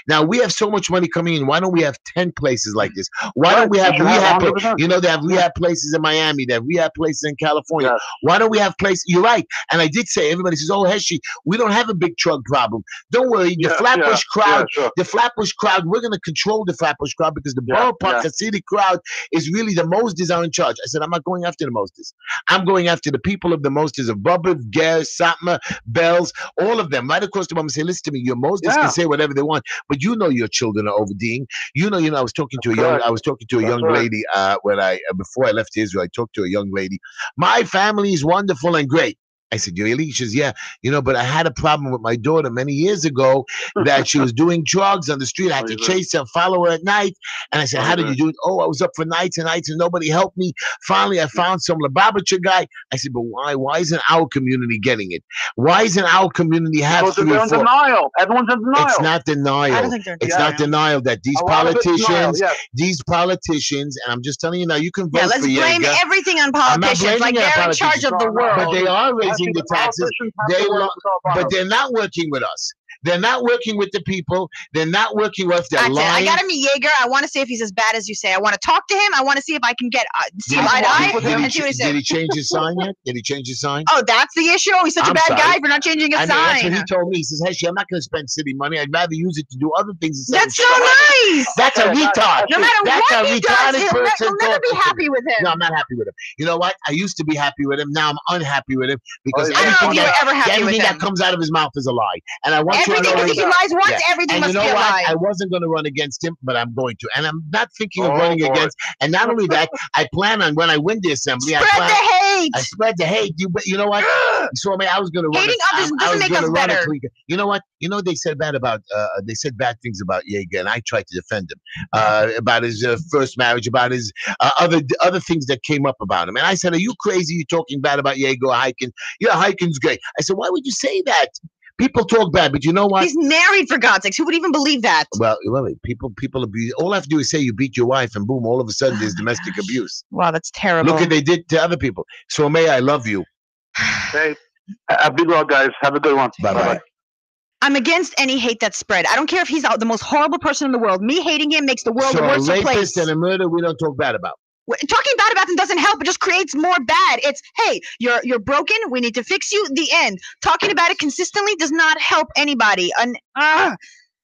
Now we have so much money coming in. Why don't we have 10 places like this? Why don't we have rehab? They have rehab places in Miami. They have rehab places in California. Yes. Why don't we have places? You're right. And I did say, everybody says, Heshy, we don't have a big truck problem. Don't worry. The Flatbush crowd, the Flatbush crowd, we're going to control the Flatbush crowd because the borough park Hasidic crowd is really the Mosdis are in charge. I said, I'm not going after the Mosdis. I'm going after the people of the Mosdis of Bubba, Ger, Satma, Bells, all of them. Right across the bottom and say, listen to me, your Mosdis can say whatever they want, but you know your children are ODing. You know, I was talking to a young lady before I left Israel. I talked to a young lady. My family is wonderful and great. I said, really? She says, yeah, but I had a problem with my daughter many years ago that she was doing drugs on the street. I had to chase her, follow her at night. And I said, how did you do it? I was up for nights and nights and nobody helped me. Finally, I found some Lubavitcher guy. I said, but why? Why isn't our community getting it? Why isn't our community have to? They're in denial. Everyone's in denial. It's not denial. I don't think it's not denial that these politicians, and I'm just telling you now, you can vote for let's blame everything on politicians. Like they're in charge of the world. But they are raising the taxes, but they're not working with us. They're not working with the people. They're not working with their lying. I got to meet Yeager. I want to see if he's as bad as you say. I want to talk to him. I want to see if I can get see eye to eye and see what he says. Did he change his sign yet? Did he change his sign? Oh, that's the issue. He's such a bad guy for not changing his sign. That's what he told me. He says, "Heshy, I'm not going to spend city money. I'd rather use it to do other things." That's so nice. That's a retard. No matter what he does, he'll never be happy with him. No, I'm not happy with him. You know what? I used to be happy with him. Now I'm unhappy with him because everything that comes out of his mouth is a lie. And I want you to know if he lies once, everything must be a lie. I wasn't going to run against him, but I'm going to. And I'm not thinking of running against. And not only that, I plan on when I win the assembly. I spread the hate. You know what? So I was going to run. Hating others doesn't make us better. You know what? They said bad things about Yeager, and I tried to defend him about his first marriage, about his other things that came up about him. And I said, "Are you crazy? You talking bad about Yeager or Hikind? Yeah, Hikind's great." I said, "Why would you say that? People talk bad, but you know what? He's married, for God's sakes. Who would even believe that?" Well, people abuse. All I have to do is say you beat your wife, and boom, all of a sudden there's domestic abuse. Wow, that's terrible. Look what they did to other people. So, May, I love you. Hey, be well, guys. Have a good one. Bye-bye. I'm against any hate that's spread. I don't care if he's the most horrible person in the world. Me hating him makes the world a worse place. So a rapist and a murder, we don't talk bad about. Talking bad about them doesn't help. It just creates more bad. It's, hey, you're broken. We need to fix you. The end. Talking about it consistently does not help anybody.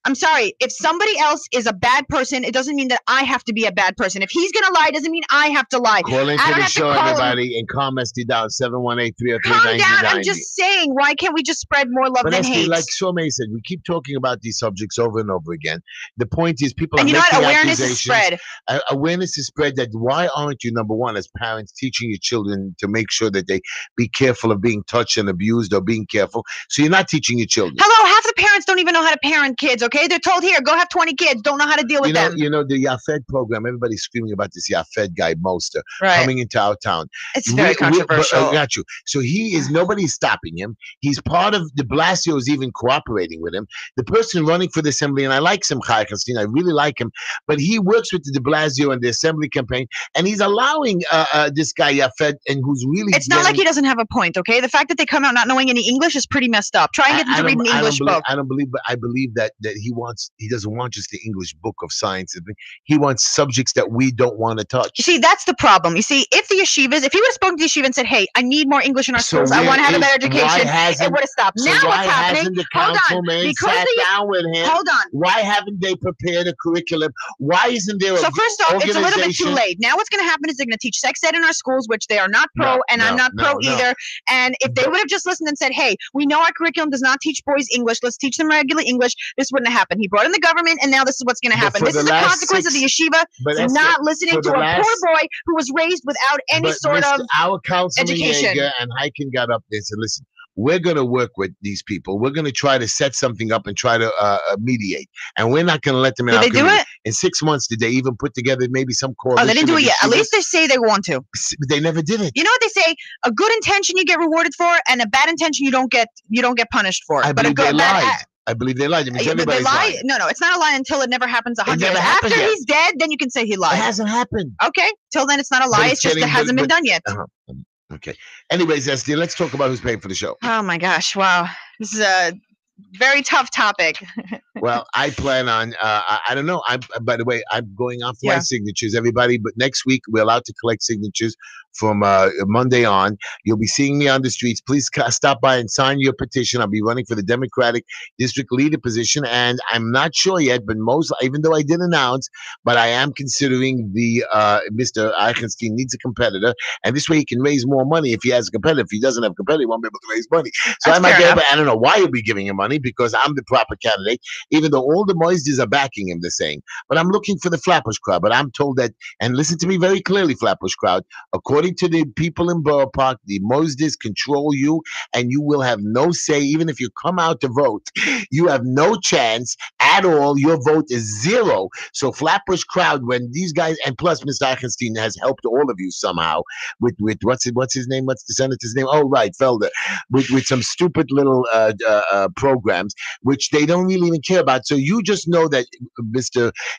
I'm sorry. If somebody else is a bad person, it doesn't mean that I have to be a bad person. If he's going to lie, it doesn't mean I have to lie. Call into the show, everybody, and calm SD down, 718-303-9090. Calm down. I'm just saying, why can't we just spread more love than hate? Like Somay said, we keep talking about these subjects over and over again. The point is people are making accusations. Awareness is spread. Awareness is spread that why aren't you, number one, as parents, teaching your children to make sure that they be careful of being touched and abused or being careful? So you're not teaching your children. Hello, half the parents don't even know how to parent kids, okay? They're told, here, go have 20 kids. Don't know how to deal with them. You know, the Yafed program, everybody's screaming about this Yafed guy, Moster, coming into our town. It's very controversial. I got you. So nobody's stopping him. He's part of, de Blasio is even cooperating with him. The person running for the assembly, and I like Simcha Chastin, I really like him, but he works with the de Blasio and the assembly campaign, and he's allowing this guy Yafed, and who's really... It's not like he doesn't have a point, okay? The fact that they come out not knowing any English is pretty messed up. Try and get them to read an English book. I don't believe, but I believe that he doesn't want just the English book of science. He wants subjects that we don't want to touch. You see, that's the problem. You see, if the yeshivas, if he would have spoken to the yeshiva and said, "Hey, I need more English in our schools. I want to have a better education," it would have stopped. So now why what's happening? hasn't the Hold on, councilman because sat down with him? Hold on. Why haven't they prepared a curriculum? Why isn't there? So first off, it's a little bit too late. Now what's going to happen is they're going to teach sex ed in our schools, which they are not pro, and I'm not pro either. And if they would have just listened and said, "Hey, we know our curriculum does not teach boys English. Let's teach them regular English," this wouldn't have happened. He brought in the government, and now this is what's going to happen. This is the consequence of the yeshiva not listening to a poor boy who was raised without any sort of our councilman education. Yeager and Hyken got up there and said, "Listen, we're going to work with these people. We're going to try to set something up and try to mediate. And we're not going to let them in." Did they do it? In 6 months, did they even put together maybe some coalition? Oh, they didn't do it yet. At least they say they want to. They never did it. You know what they say? A good intention you get rewarded for, and a bad intention you don't get punished for. I believe they lied. I believe they lied. I mean, but they lie? No, it's not a lie until it never happens 100 years. After he's dead, then you can say he lied. It hasn't happened. Okay. Till then, it's not a lie. It's just it hasn't been done yet. Okay. Anyways, Esther, let's talk about who's paying for the show. Oh, my gosh. Wow. This is a very tough topic. Well, I plan on, I don't know. By the way, I'm going off my signatures, everybody. But next week, we're allowed to collect signatures from Monday on. You'll be seeing me on the streets. Please stop by and sign your petition. I'll be running for the Democratic district leader position. And I'm not sure yet, but even though I did announce, but I am considering the Mr. Eichenstein needs a competitor. And this way he can raise more money if he has a competitor. If he doesn't have a competitor, he won't be able to raise money. So I might get, I don't know why he'll be giving him money because I'm the proper candidate, even though all the Moisdes are backing him, they're saying. But I'm looking for the Flatbush crowd. But I'm told that, and listen to me very clearly, Flatbush crowd, according to the people in Borough Park, the Moisdes control you, and you will have no say. Even if you come out to vote, you have no chance at all. Your vote is zero. So Flatbush crowd, when these guys, and plus Mr. Eichenstein has helped all of you somehow with what's his name? What's the senator's name? Oh, right, Felder. With some stupid little programs, which they don't really even care about. So you just know that,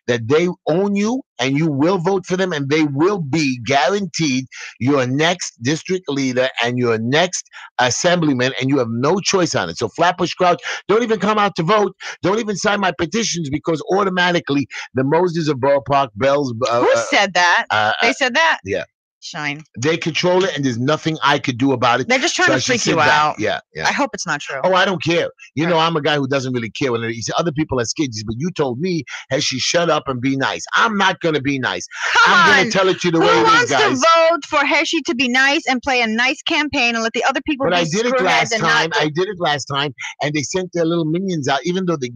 that they own you, and you will vote for them, and they will be guaranteed your next district leader and your next assemblyman, and you have no choice on it. So Flatbush crowd, don't even come out to vote. Don't even sign my petitions because automatically the Moses of Borough Park, Bells. Who said that? They said that? Yeah. Shine. They control it, and there's nothing I could do about it. They're just trying to freak you out. Yeah. I hope it's not true. Oh, I don't care. You know, I'm a guy who doesn't really care when he says other people are scared. But you told me, Heshy, shut up and be nice. I'm not going to be nice. I'm going to tell it to you the way it is, guys. Who wants to vote for Heshy to be nice and play a nice campaign and let the other people be screwheads? But I did it last time, and they sent their little minions out, even though the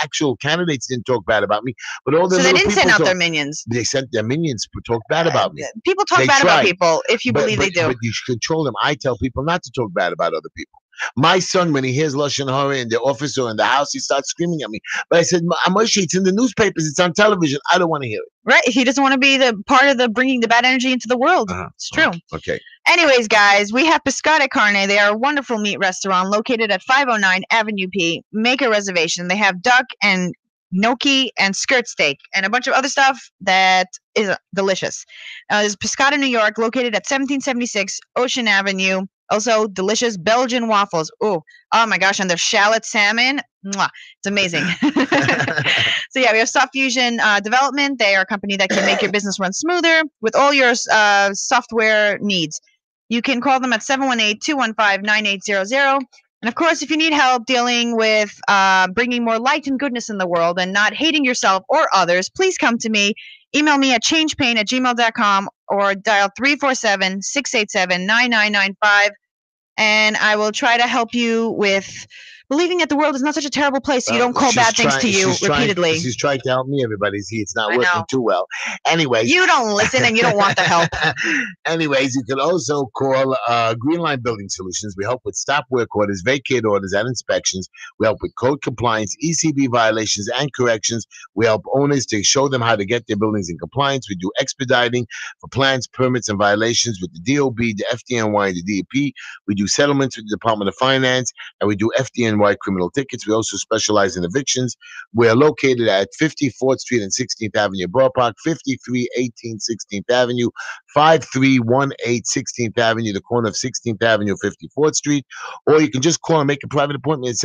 actual candidates didn't talk bad about me. But all the so they didn't send out their minions. They sent their minions to talk bad about me. People talk bad about people if you believe they do. But you should control them. I tell people not to talk bad about other people. My son, when he hears Lashon Hara in the office or in the house, he starts screaming at me. But I said, Moshe, it's in the newspapers. It's on television. I don't want to hear it. Right. He doesn't want to be the part of the bringing the bad energy into the world. It's true. Okay. Anyways, guys, we have Pescata Carne. They are a wonderful meat restaurant located at 509 Avenue P. Make a reservation. They have duck and gnocchi and skirt steak and a bunch of other stuff that is delicious. There's Pescata, New York, located at 1776 Ocean Avenue. Also, delicious Belgian waffles. Oh my gosh, and their shallot salmon. Mwah, it's amazing. So yeah, we have Soft Fusion Development. They are a company that can make your business run smoother with all your software needs. You can call them at 718-215-9800. And of course, if you need help dealing with bringing more light and goodness in the world and not hating yourself or others, please come to me. Email me at changepain@gmail.com or dial 347-687-9995. And I will try to help you with believing that the world is not such a terrible place so you don't call bad things to you repeatedly. She's trying to help me, everybody. See, it's not working too well. Anyways. You don't listen and you don't want the help. Anyways, you can also call Green Line Building Solutions. We help with stop work orders, vacate orders, and inspections. We help with code compliance, ECB violations, and corrections. We help owners to show them how to get their buildings in compliance. We do expediting for plans, permits, and violations with the DOB, the FDNY, and the DEP. We do settlements with the Department of Finance, and we do FDN nationwide criminal tickets. We also specialize in evictions. We're located at 54th Street and 16th Avenue, Borough Park, 5318 16th Avenue, 5318 16th Avenue, the corner of 16th Avenue, 54th Street. Or you can just call and make a private appointment at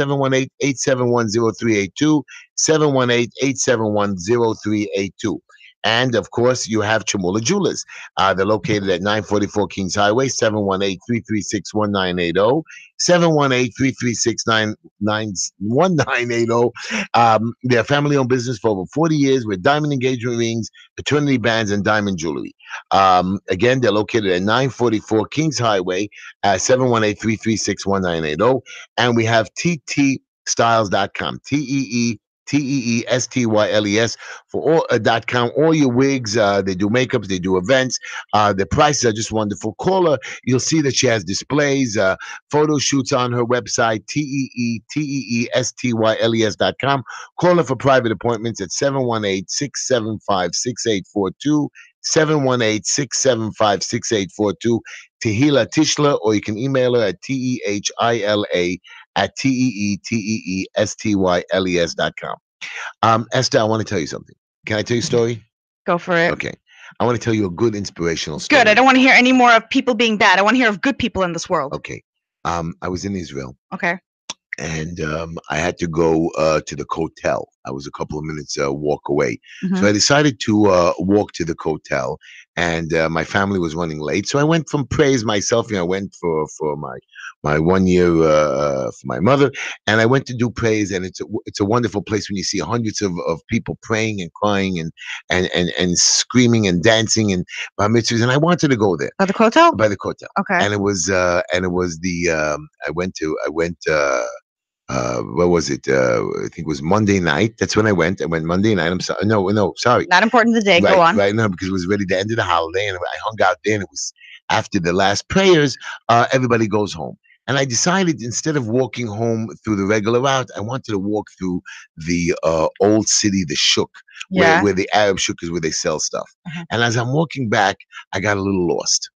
718-871-0382, 718-871-0382. And of course, you have Chamula Jewelers. They're located at 944 Kings Highway, 718-336-1980, 718-336-1980. They're a family-owned business for over 40 years with diamond engagement rings, paternity bands, and diamond jewelry. Again, they're located at 944 Kings Highway, 718-336-1980. And we have TTStyles.com, TEESTYLES for all .com. All your wigs, they do makeups, they do events. The prices are just wonderful. Call her. You'll see that she has displays, photo shoots on her website, TEESTYLES.com. Call her for private appointments at 718-675-6842, 718-675-6842. Tehila Tishla, or you can email her at TEHILA@TEESTYLES.com. Esther, I want to tell you something. Can I tell you a story? Go for it. Okay. I want to tell you a good inspirational story. Good. I don't want to hear any more of people being bad. I want to hear of good people in this world. Okay. I was in Israel. Okay. And I had to go to the hotel. I was a couple of minutes walk away. Mhm. So I decided to walk to the hotel, and my family was running late. So I went from praise myself. I went for my 1 year for my mother, and I went to do praise. And it's a wonderful place when you see hundreds of people praying and crying and screaming and dancing and bar mitzvahs. And I wanted to go there By the hotel? by the hotel. Okay. And it was the I went what was it? I think it was Monday night. That's when I went. I went Monday night. I'm sorry. No, sorry. Not important the day. Right, Go on. right. No, because it was ready to end of the holiday, and I hung out there. And it was after the last prayers. Everybody goes home, and I decided instead of walking home through the regular route, I wanted to walk through the old city, the Shuk, Yeah. where the Arab Shuk is, where they sell stuff. Mhm. And as I'm walking back, I got a little lost.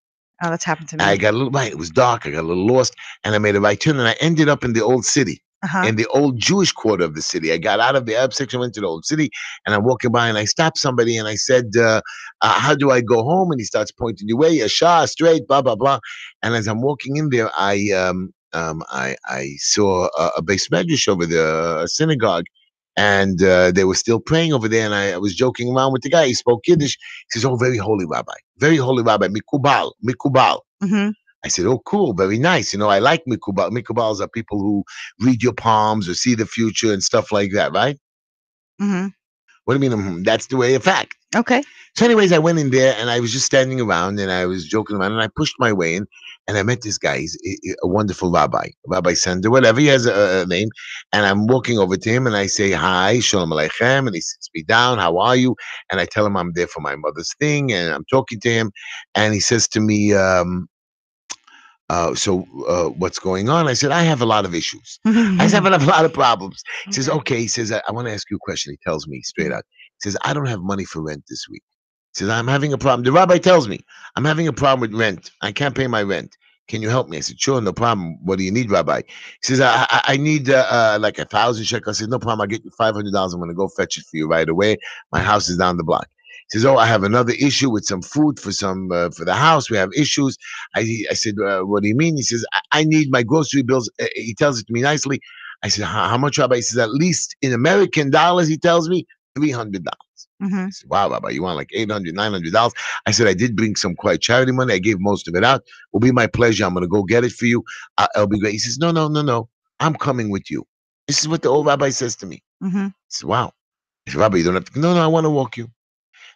Oh, that's happened to me. I got a little right. It was dark. I got a little lost, and I made a right turn, and I ended up in the old city. Uh-huh. In the old Jewish quarter of the city. I got out of the Arab section, went to the old city, and I'm walking by and I stopped somebody and I said, how do I go home? And he starts pointing the way, Yashar, straight, blah, blah, blah. And as I'm walking in there, I saw a base medrash over there, a synagogue, and they were still praying over there. And I was joking around with the guy. He spoke Yiddish. He says, oh, very holy rabbi, mikubal. Mm-hmm. I said, oh, cool, very nice. I like mikubal. Mikubals are people who read your palms or see the future and stuff like that, right? Mm-hmm. What do you mean? That's the way of fact. Okay. So anyways, I went in there and I was just standing around and I was joking around and I pushed my way in and I met this guy. He's a wonderful Rabbi Sender, whatever. He has a name. And I'm walking over to him and I say, hi, shalom aleichem. And he sits me down. How are you? And I tell him I'm there for my mother's thing. And I'm talking to him. And he says to me, what's going on? I said, I have a lot of issues. I have a lot of problems. He says, okay. He says, I want to ask you a question. He tells me straight out. He says, I don't have money for rent this week. He says, I'm having a problem. The rabbi tells me, I'm having a problem with rent. I can't pay my rent. Can you help me? I said, sure, no problem. What do you need, Rabbi? He says, I need like 1,000 shekels. I said, no problem. I'll get you $500. I'm going to go fetch it for you right away. My house is down the block. He says, oh, I have another issue with some food for the house. We have issues. I said, what do you mean? He says, I need my grocery bills. He tells it to me nicely. I said, how much, Rabbi? He says, at least in American dollars, he tells me, $300. Mm-hmm. I said, wow, Rabbi, you want like $800, $900? I said, I did bring some quiet charity money. I gave most of it out. It will be my pleasure. I'm going to go get it for you. It'll be great. He says, no. I'm coming with you. This is what the old rabbi says to me. Mm-hmm. I said, wow. I said, Rabbi, you don't have to. No, I want to walk you.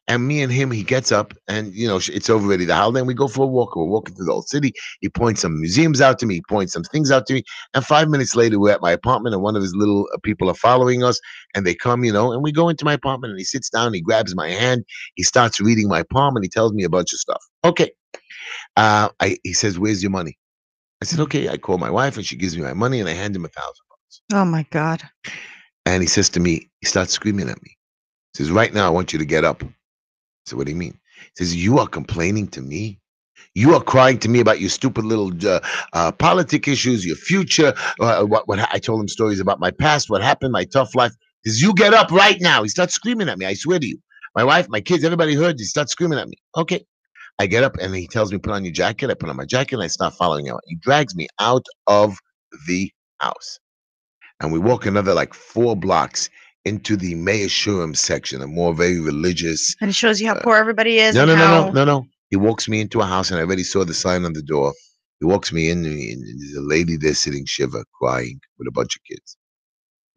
And me and him, he gets up and, it's already the holiday and we go for a walk. We're walking through the old city. He points some museums out to me. He points some things out to me. And 5 minutes later, we're at my apartment and one of his little people are following us and they come, and we go into my apartment and he sits down, he grabs my hand, he starts reading my palm and he tells me a bunch of stuff. Okay. He says, where's your money? I said, okay. I call my wife and she gives me my money and I hand him $1,000. Oh my God. And he says to me, he starts screaming at me. He says, right now, I want you to get up. So what do you mean? He says, you are complaining to me You are crying to me about your stupid little politic issues, your future. What I told him stories about my past, what happened, my tough life. Says, you get up right now. He starts screaming at me. I swear to you. My wife, my kids, everybody heard. He starts screaming at me. Okay. I get up and he tells me, put on your jacket. I put on my jacket and I start following him. He drags me out of the house. And we walk another like 4 blocks into the Mayor Shuram section, a more very religious. And it shows you how poor everybody is. No. He walks me into a house and I already saw the sign on the door. He walks me in and there's a lady there sitting shiva, crying with a bunch of kids.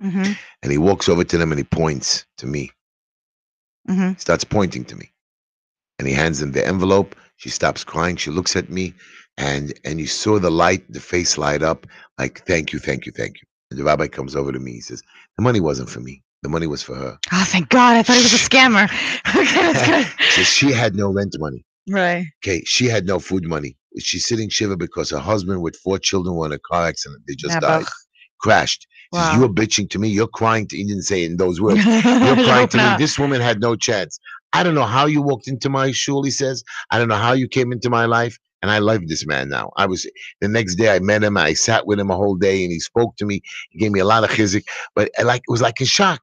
Mm-hmm. And he walks over to them and he points to me. Mm-hmm. He starts pointing to me. And he hands them the envelope. She stops crying. She looks at me and you saw the light, the face light up like, thank you. And the rabbi comes over to me. He says, the money wasn't for me. The money was for her. Oh, thank God. I thought he was a scammer. Okay, that's good. So she had no rent money. Right. Okay, she had no food money. She's sitting shiva because her husband with 4 children were in a car accident. They just died. Crashed. Wow. Says, you were bitching to me. You're crying to, he didn't say it in those words. You're crying to me. This woman had no chance. I don't know how you walked into my shul, he says. I don't know how you came into my life. And I love this man now. The next day I met him. I sat with him a whole day and he spoke to me. He gave me a lot of chizik, but it was like a shock.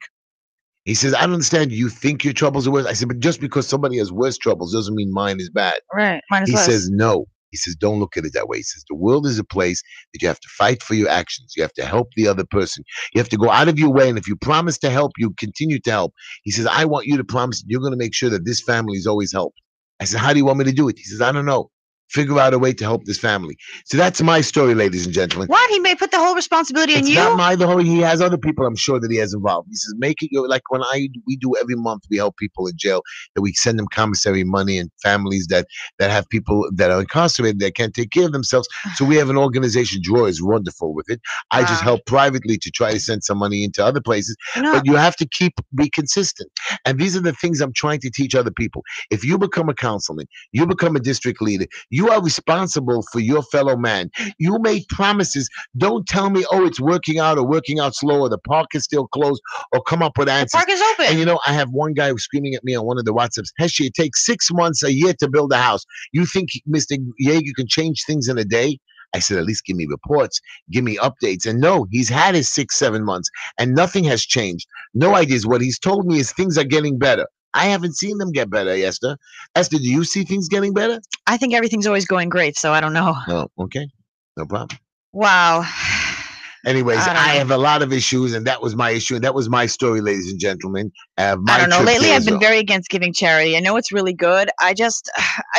He says, I don't understand. You think your troubles are worse? I said, but just because somebody has worse troubles doesn't mean mine is bad. Right. Mine is He worse. says, no. He says, don't look at it that way. He says, the world is a place that you have to fight for your actions. You have to help the other person. You have to go out of your way. And if you promise to help, you continue to help. He says, I want you to promise that you're going to make sure that this family is always helped. I said, how do you want me to do it? He says, I don't know. Figure out a way to help this family. So that's my story, ladies and gentlemen. What? He may put the whole responsibility on you? It's not he has other people I'm sure that he has involved. He says, make it like when we do every month, we help people in jail, that we send them commissary money and families that have people that are incarcerated that can't take care of themselves. So we have an organization, Draw is wonderful with it. I just help privately to try to send some money into other places. But you have to be consistent. And these are the things I'm trying to teach other people. If you become a councilman, you become a district leader, you are responsible for your fellow man. You made promises. Don't tell me, oh, it's working out or working out slow or the park is still closed or come up with answers. The park is open. And I have one guy who's screaming at me on one of the WhatsApps, Heshy, it takes 6 months, a year to build a house. You think, Mr. Yeager, can change things in a day? I said, at least give me reports, give me updates. And no, he's had his 6-7 months and nothing has changed. No ideas. What he's told me is things are getting better. I haven't seen them get better, Esther. Esther, do you see things getting better? I think everything's always going great, so I don't know. Oh, okay. No problem. Wow. Anyways, I have a lot of issues, and that was my issue. And that was my story, ladies and gentlemen. I don't know. Lately, I've been very against giving charity. I know it's really good. I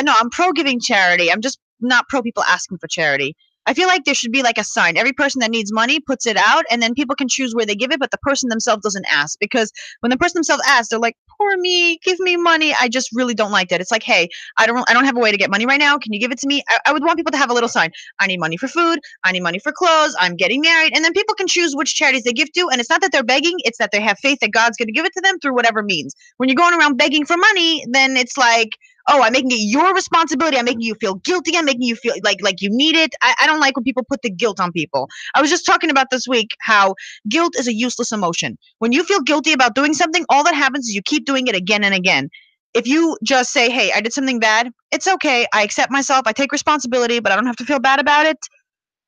know I'm pro giving charity. I'm just not pro people asking for charity. I feel like there should be like a sign. Every person that needs money puts it out, and then people can choose where they give it, but the person themselves doesn't ask. Because when the person themselves asks, they're like, poor me, give me money. I just really don't like that. It's like, hey, I don't have a way to get money right now. Can you give it to me? I would want people to have a little sign. I need money for food. I need money for clothes. I'm getting married. And then people can choose which charities they give to. And it's not that they're begging. It's that they have faith that God's going to give it to them through whatever means. When you're going around begging for money, then it's like, oh, I'm making it your responsibility. I'm making you feel guilty. I'm making you feel like you need it. I don't like when people put the guilt on people. I was just talking about this week how guilt is a useless emotion. When you feel guilty about doing something, all that happens is you keep doing it again and again. If you just say, hey, I did something bad, it's okay. I accept myself. I take responsibility, but I don't have to feel bad about it.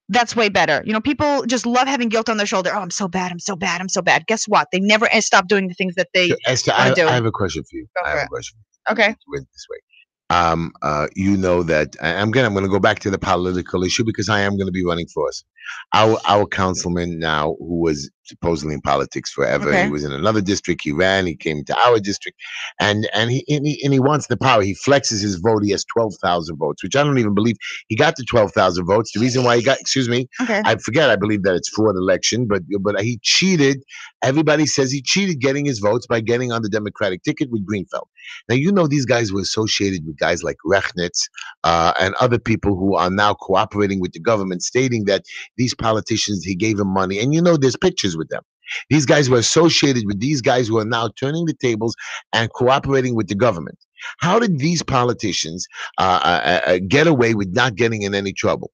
That's way better. People just love having guilt on their shoulder. Oh, I'm so bad. I'm so bad. I'm so bad. Guess what? They never stop doing the things that they Esther, I have a question for you. Okay. Went this way. You know that I'm gonna go back to the political issue because I am gonna be running for us. Our councilman now, who was supposedly in politics forever, he was in another district. He ran. He came to our district, and he wants the power. He flexes his vote. He has 12,000 votes, which I don't even believe he got the 12,000 votes. The reason why he got, I forget. I believe that it's fraud election, but he cheated. Everybody says he cheated getting his votes by getting on the Democratic ticket with Greenfeld. Now, these guys were associated with guys like Rechnitz and other people who are now cooperating with the government, stating that these politicians, he gave them money. And there's pictures with them. These guys were associated with these guys who are now turning the tables and cooperating with the government. How did these politicians get away with not getting in any trouble?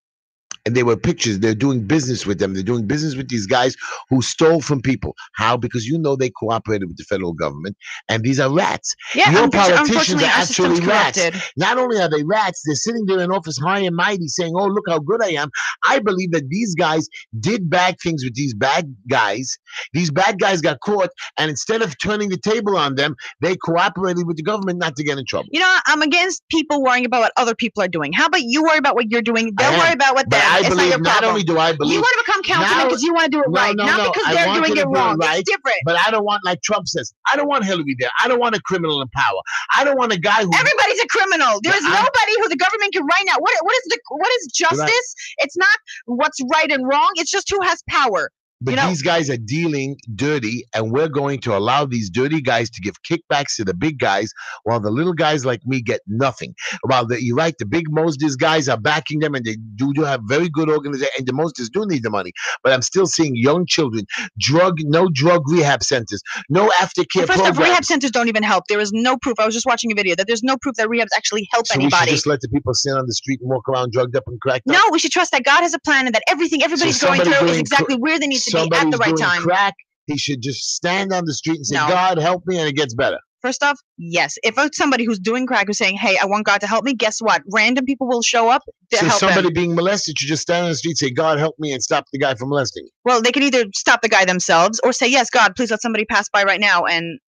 And they were pictures. They're doing business with them. They're doing business with these guys who stole from people. How? Because they cooperated with the federal government, and these are rats. Yeah, Your politicians unfortunately, are our actually system's rats. corrupted. Not only are they rats, they're sitting there in office high and mighty saying, oh, look how good I am. I believe that these guys did bad things with these bad guys. These bad guys got caught, and instead of turning the table on them, they cooperated with the government not to get in trouble. I'm against people worrying about what other people are doing. How about you worry about what you're doing? They'll worry about what But them. I It's believe, not your problem. not only do I believe, You want to become councilman because you want to do it right, not because they're doing it wrong. Right, it's different. But I don't want, like Trump says, I don't want Hillary there. I don't want a criminal in power. I don't want a guy who. Everybody's a criminal. There is nobody who the government can right now. What is justice? Right. It's not what's right and wrong. It's just who has power. But these guys are dealing dirty, and we're going to allow these dirty guys to give kickbacks to the big guys, while the little guys like me get nothing. While you're right, the big Moses guys are backing them, and they do have very good organization, and the Moses do need the money. But I'm still seeing young children, no drug rehab centers, no aftercare programs. First off, rehab centers don't even help. There is no proof. I was just watching a video that there's no proof that rehabs actually help anybody. So we should just let the people sit on the street and walk around drugged up and cracked up? No, we should trust that God has a plan and that everybody's going through is exactly where they need to be at the right time. Crack, he should just stand on the street and say, No. God, help me, and it gets better. First off, yes. If it's somebody who's doing crack who's saying, hey, I want God to help me, guess what? Random people will show up to help somebody them. being molested should just stand on the street, say, God, help me, and stop the guy from molesting me. Well, they can either stop the guy themselves or say, yes, God, please let somebody pass by right now and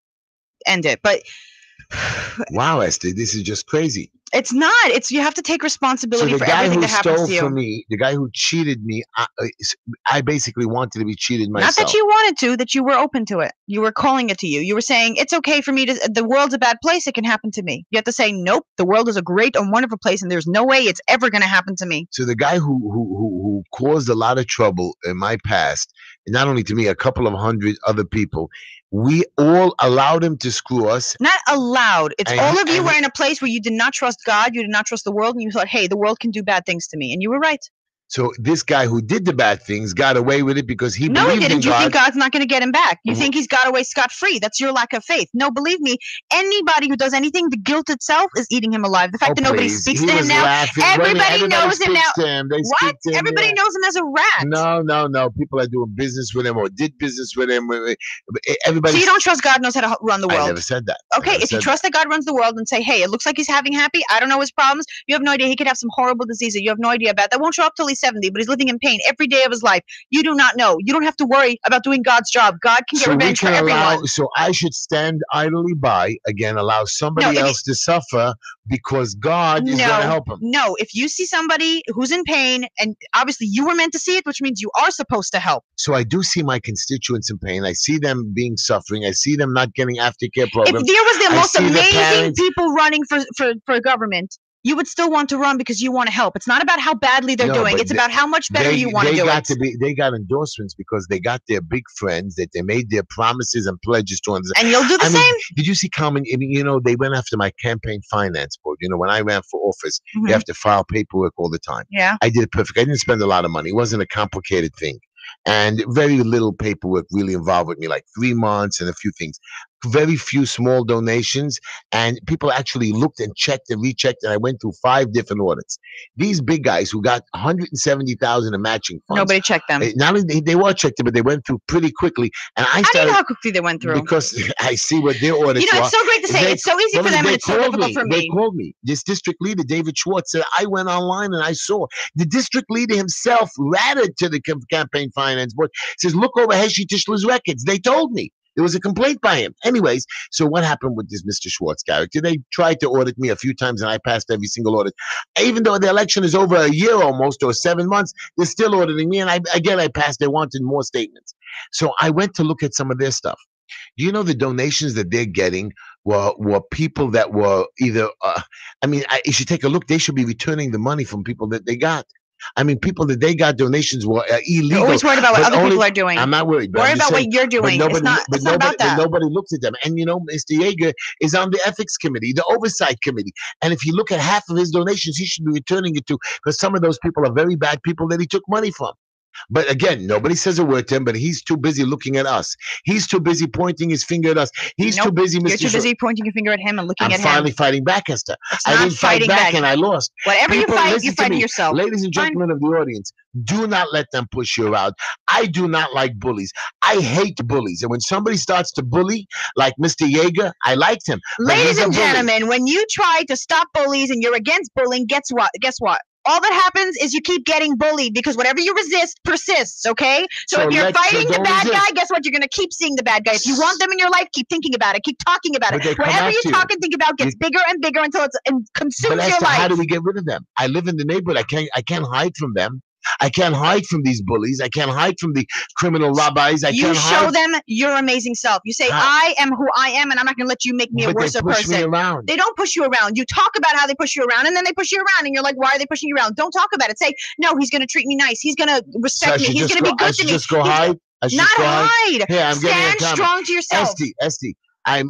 end it. But wow, Esther, this is just crazy. It's not. You have to take responsibility for everything that happens to you. From me, the guy who cheated me, I basically wanted to be cheated myself. Not that you wanted to, that you were open to it. You were calling it to you. You were saying, it's okay for me the world's a bad place. It can happen to me. You have to say, nope, the world is a great and wonderful place, and there's no way it's ever going to happen to me. So the guy who caused a lot of trouble in my past, and not only to me, a couple of hundred other people, we all allowed him to screw us. Not allowed. It's all of you were in a place where you did not trust God, you did not trust the world, and you thought, hey, the world can do bad things to me. And you were right. So this guy who did the bad things got away with it because he believed in God. No, he didn't. You think God's not going to get him back? You think he's got away scot-free? That's your lack of faith. No, believe me, anybody who does anything, the guilt itself is eating him alive. The fact that nobody speaks to him now, everybody knows him now. What? Everybody knows him as a rat. No. People are doing business with him or did business with him. Everybody. So you don't trust God knows how to run the world? I never said that. Okay, if you trust that God runs the world and say, hey, it looks like he's happy. I don't know his problems. You have no idea. He could have some horrible disease that you have no idea about. That won't show up till he's 70, but he's living in pain every day of his life. You do not know. You don't have to worry about doing God's job. God can get revenge for everyone. So I should stand idly by, again, allow somebody else to suffer because God is going to help him. No, if you see somebody who's in pain, and obviously you were meant to see it, which means you are supposed to help. So I do see my constituents in pain. I see them being suffering. I see them not getting aftercare programs. If there was the most amazing people running for government, you would still want to run because you want to help. It's not about how badly they're doing. It's about how much better you want to do it. They got endorsements because they got their big friends that they made their promises and pledges to. And you'll do the same. Did you see Carmen? They went after my campaign finance board. When I ran for office, you have to file paperwork all the time. Yeah. I did it perfect. I didn't spend a lot of money. It wasn't a complicated thing. And very little paperwork really involved with me, like 3 months and a few things. Very few small donations, and people actually looked and checked and rechecked, and I went through 5 different audits. These big guys who got $170,000 in matching funds. Nobody checked them. Not only they were checked, but they went through pretty quickly. And I How do you know how quickly they went through? Because I see what their audits were. It's so great to say. It's so easy for them, and it's so difficult for me. They called me. This district leader, David Schwartz, said, I went online and I saw. The district leader himself ratted to the campaign finance board, says, look over Heshy Tischler's records. They told me. There was a complaint by him. Anyways, so what happened with this Mr. Schwartz character? They tried to audit me a few times, and I passed every single audit. Even though the election is over a year almost, or 7 months, they're still auditing me, and I passed. They wanted more statements. So I went to look at some of their stuff. You know, the donations that they're getting were people that were either, you should take a look. They should be returning the money from people that they got. People that they got donations were illegal. You're always worried about what other people are doing. I'm not worried. Worry about what you're doing. It's not about that. But nobody looks at them. And, Mr. Yeager is on the ethics committee, the oversight committee. And if you look at half of his donations, he should be returning it to, because some of those people are very bad people that he took money from. But again, nobody says a word to him, but he's too busy looking at us. He's too busy pointing his finger at us. He's too busy, Mr. You're too busy pointing your finger at him and looking I'm at him. finally fighting back, Esther. It's I not didn't fight fighting back and I lost. Whatever People, you fight, listen you're to fighting me. yourself. Ladies and gentlemen of the audience, do not let them push you around. I do not like bullies. I hate bullies. And when somebody starts to bully, like Mr. Yeager, I liked him. Ladies and gentlemen, when you try to stop bullies and you're against bullying, guess what? All that happens is you keep getting bullied because whatever you resist persists, okay? So if you're fighting the bad guy, guess what? You're going to keep seeing the bad guy. If you want them in your life, keep thinking about it. Keep talking about it. Whatever you talk and think about gets bigger and bigger until it consumes your life. How do we get rid of them? I live in the neighborhood. I can't hide from them. I can't hide from these bullies. I can't hide from the criminal rabbis. You show them your amazing self. You say, I am who I am, and I'm not going to let you make me a worse person. They push me around. They don't push you around. You talk about how they push you around, and then they push you around, and you're like, why are they pushing you around? Don't talk about it. Say, no, he's going to treat me nice. He's going to respect me. He's going to be good to me. Just go hide? Not hide. Here, I'm Stand strong to yourself. Esty, I'm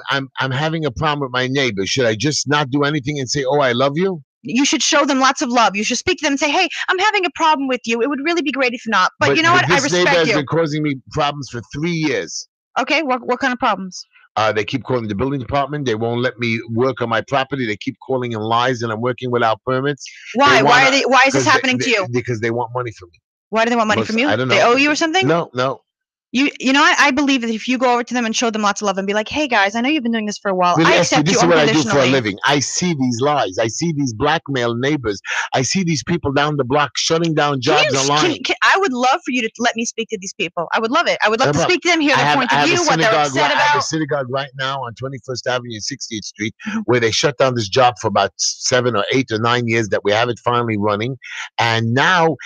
having a problem with my neighbor. Should I just not do anything and say, oh, I love you? You should show them lots of love. You should speak to them and say, hey, I'm having a problem with you. It would really be great if not. But you know what? I respect you. This neighbor has been causing me problems for 3 years. Okay, what kind of problems? They keep calling the building department. They won't let me work on my property. They keep calling in lies and I'm working without permits. Why? Why is this happening to you? Because they want money from me. Why do they want money from you? I don't know. They owe you or something? No. You know what? I believe that if you go over to them and show them lots of love and be like, hey guys, I know you've been doing this for a while. I accept you unconditionally. This is what I do for a living. I see these lies. I see these blackmail neighbors. I see these people down the block shutting down jobs online. I would love for you to let me speak to these people. I would love it. I would love to speak to them, hear their point of view, what they're upset about. I have a synagogue right now on 21st Avenue and 60th Street where they shut down this job for about 7 or 8 or 9 years that we have it finally running. And now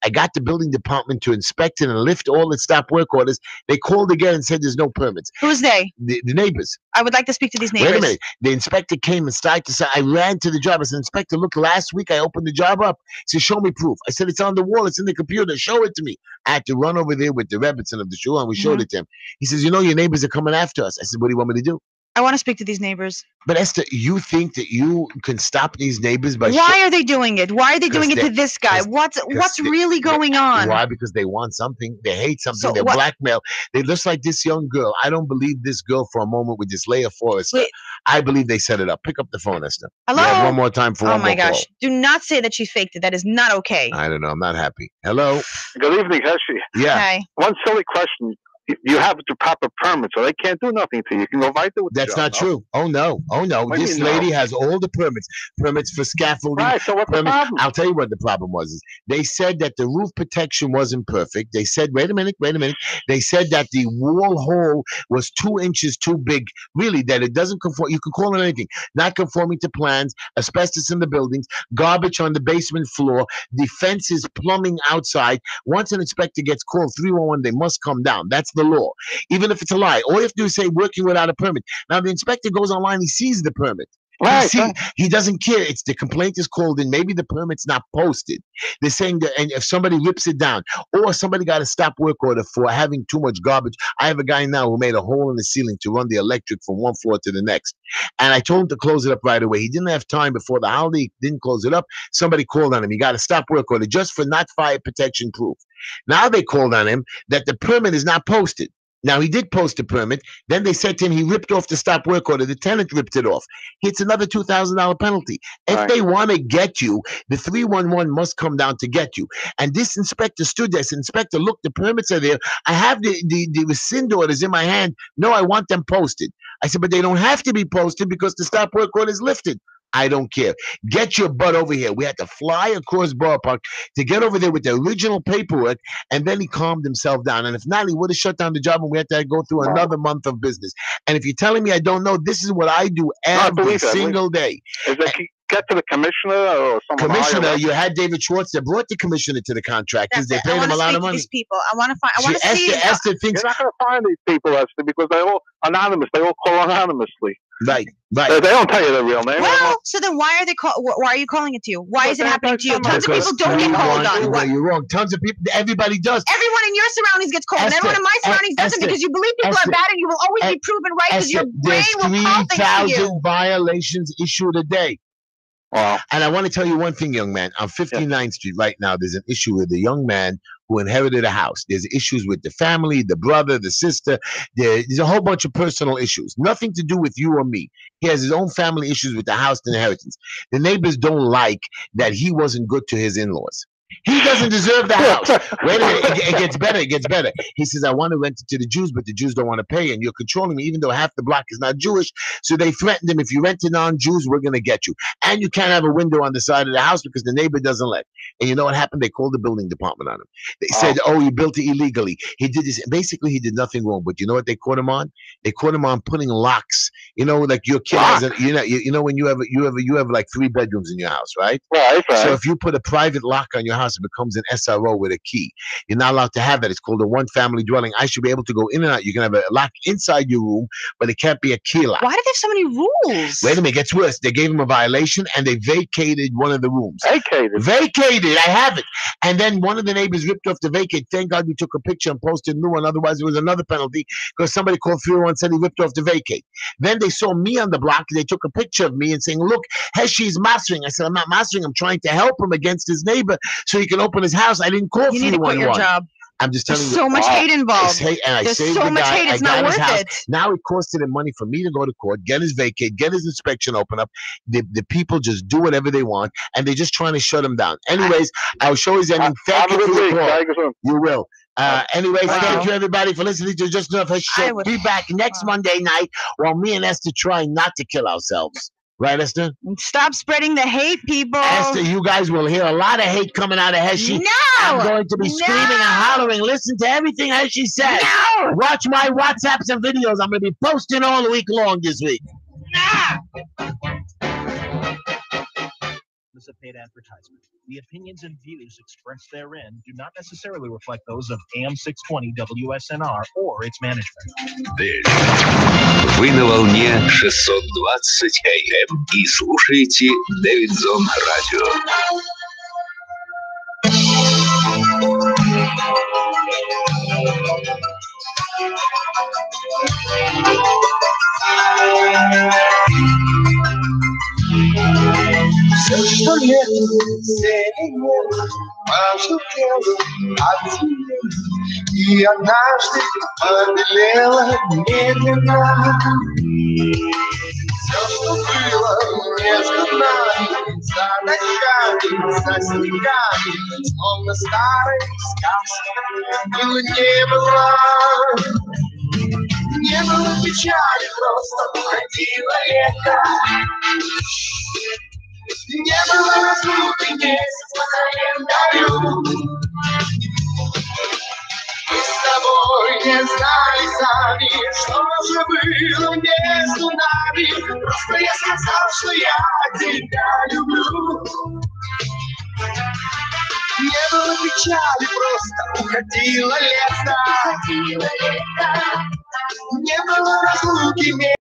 I got the building department to inspect it and lift all the stop work orders. They called again and said there's no permits. Who's they? The neighbors. I would like to speak to these neighbors. Wait a minute. The inspector came and started to say, I ran to the job. I said, Inspector, look, last week I opened the job up. He said, show me proof. I said, it's on the wall. It's in the computer. Show it to me. I had to run over there with the Rebbitzin of the shul and we showed it to him. He says, you know, your neighbors are coming after us. I said, what do you want me to do? I want to speak to these neighbors. But Esther, you think that you can stop these neighbors by... Why are they doing it? Why are they doing it to this guy? What's really going on? Why? Because they want something. They hate something. They're blackmail. They just like this young girl. I don't believe this girl for a moment with this Leah Forrester. I believe they set it up. Pick up the phone, Esther. Hello? We have one more time for one more call. Oh my gosh. Do not say that she faked it. That is not okay. I don't know. I'm not happy. Hello? Good evening, Heshy. Yeah. Hi. One silly question. You have the proper permit, so they can't do nothing to you. You can go right there with That's not true. Oh, no. This lady has all the permits for scaffolding. Right, so what's the problem? I'll tell you what the problem was. They said that the roof protection wasn't perfect. They said, wait a minute. They said that the wall hole was 2 inches too big. Really, that it doesn't conform. You can call it anything. Not conforming to plans, asbestos in the buildings, garbage on the basement floor, the fence is plumbing outside. Once an inspector gets called 311, they must come down. That's the law, even if it's a lie. All you have to do is say working without a permit. Now the inspector goes online, he sees the permit. Right. He doesn't care. It's the complaint is called in. Maybe the permit's not posted. They're saying that, and if somebody rips it down, or somebody got a stop work order for having too much garbage. I have a guy now who made a hole in the ceiling to run the electric from one floor to the next. And I told him to close it up right away. He didn't have time before the holiday. He didn't close it up. Somebody called on him. He got a stop work order just for not fire protection proof. Now they called on him that the permit is not posted. Now, he did post a permit. Then they said to him he ripped off the stop work order. The tenant ripped it off. It's another $2,000 penalty. If they want to get you, the 311 must come down to get you. And this inspector stood there. Said, Inspector, look, the permits are there. I have the rescind orders in my hand. No, I want them posted. I said, but they don't have to be posted because the stop work order is lifted. I don't care. Get your butt over here. We had to fly across Borough Park to get over there with the original paperwork, and then he calmed himself down. And if not, he would have shut down the job, and we had to go through another month of business. And if you're telling me I don't know, this is what I do every single day. Is that get to the commissioner or someone? Commissioner, you had David Schwartz that brought the commissioner to the contractors. They paid him a lot of money. These people. I want to see. Esther thinks you're not going to find these people, Esther, because they're all anonymous. They all call anonymously. Right. They don't tell you their real name. Well, so then why are you calling it to you? Why is it happening to you? Tons of people don't get called on. Well, you're wrong. Tons of people. Everybody does. Everyone in your surroundings gets called, and everyone in my surroundings doesn't, because you believe people are bad, and you will always be proven right because your brain will call things to you. 3,000 violations issued a day. Wow. And I want to tell you one thing, young man. On 59th Street right now, there's an issue with a young man who inherited a house. There's issues with the family, the brother, the sister. There's a whole bunch of personal issues. Nothing to do with you or me. He has his own family issues with the house and inheritance. The neighbors don't like that he wasn't good to his in-laws. He doesn't deserve the house. Wait a minute, it gets better, it gets better. He says, I want to rent it to the Jews, but the Jews don't want to pay, and you're controlling me, even though half the block is not Jewish. So they threatened him, if you rent to non-Jews, we're going to get you. And you can't have a window on the side of the house because the neighbor doesn't let. And you know what happened? They called the building department on him. They said, oh, you built it illegally. He did this. Basically, he did nothing wrong, but you know what they caught him on? They caught him on putting locks. You know, like your kid has a, you know when you have like 3 bedrooms in your house, right? Right. So if you put a private lock on your house, it becomes an SRO with a key. You're not allowed to have that. It's called a one-family dwelling. I should be able to go in and out. You can have a lock inside your room, but it can't be a key lock. Why do they have so many rules? Wait a minute, it gets worse. They gave him a violation and they vacated one of the rooms. Vacated, I have it. And then one of the neighbors ripped off the vacate. Thank God we took a picture and posted a new one. Otherwise, there was another penalty because somebody called 301 and said he ripped off the vacate. Then they saw me on the block. They took a picture of me and saying, look, Heshy's mastering. I said, I'm not mastering. I'm trying to help him against his neighbor so he can open his house. I didn't call 311. You need to quit your job. I'm just telling There's you. so much hate involved. There's so much hate. It's not worth it. Now it costed him money for me to go to court, get his vacate, get his inspection open up. The people just do whatever they want, and they're just trying to shut him down. Anyways, I'll show you ending. Thank you for your call. You will. Anyways, thank you everybody for listening to Just Enough Heshy Show. Be back next Monday night while me and Esther try not to kill ourselves. Right, Esther? Stop spreading the hate, people. Esther, you guys will hear a lot of hate coming out of Heshy. No! I'm going to be screaming and hollering. Listen to everything Heshy says. No! Watch my WhatsApps and videos. I'm going to be posting all week long this week. No! This is a paid advertisement. The opinions and views expressed therein do not necessarily reflect those of AM 620 WSNR or its management. Вы на волне 620 AM и слушаете Дэвид Зон Радио. Все, что нет, зеленело, пожелтело от земли, и однажды побелело медленно. Все, что было между нами, за ночами, за снегами, словно старой сказки, было не было. Не было печали, просто уходило лето. Не было разлуки, месяц на календарю. Мы с тобой не знали сами, что же было между нами. Просто я сказал, что я тебя люблю. Не было печали, просто уходило лето. Не было разлуки.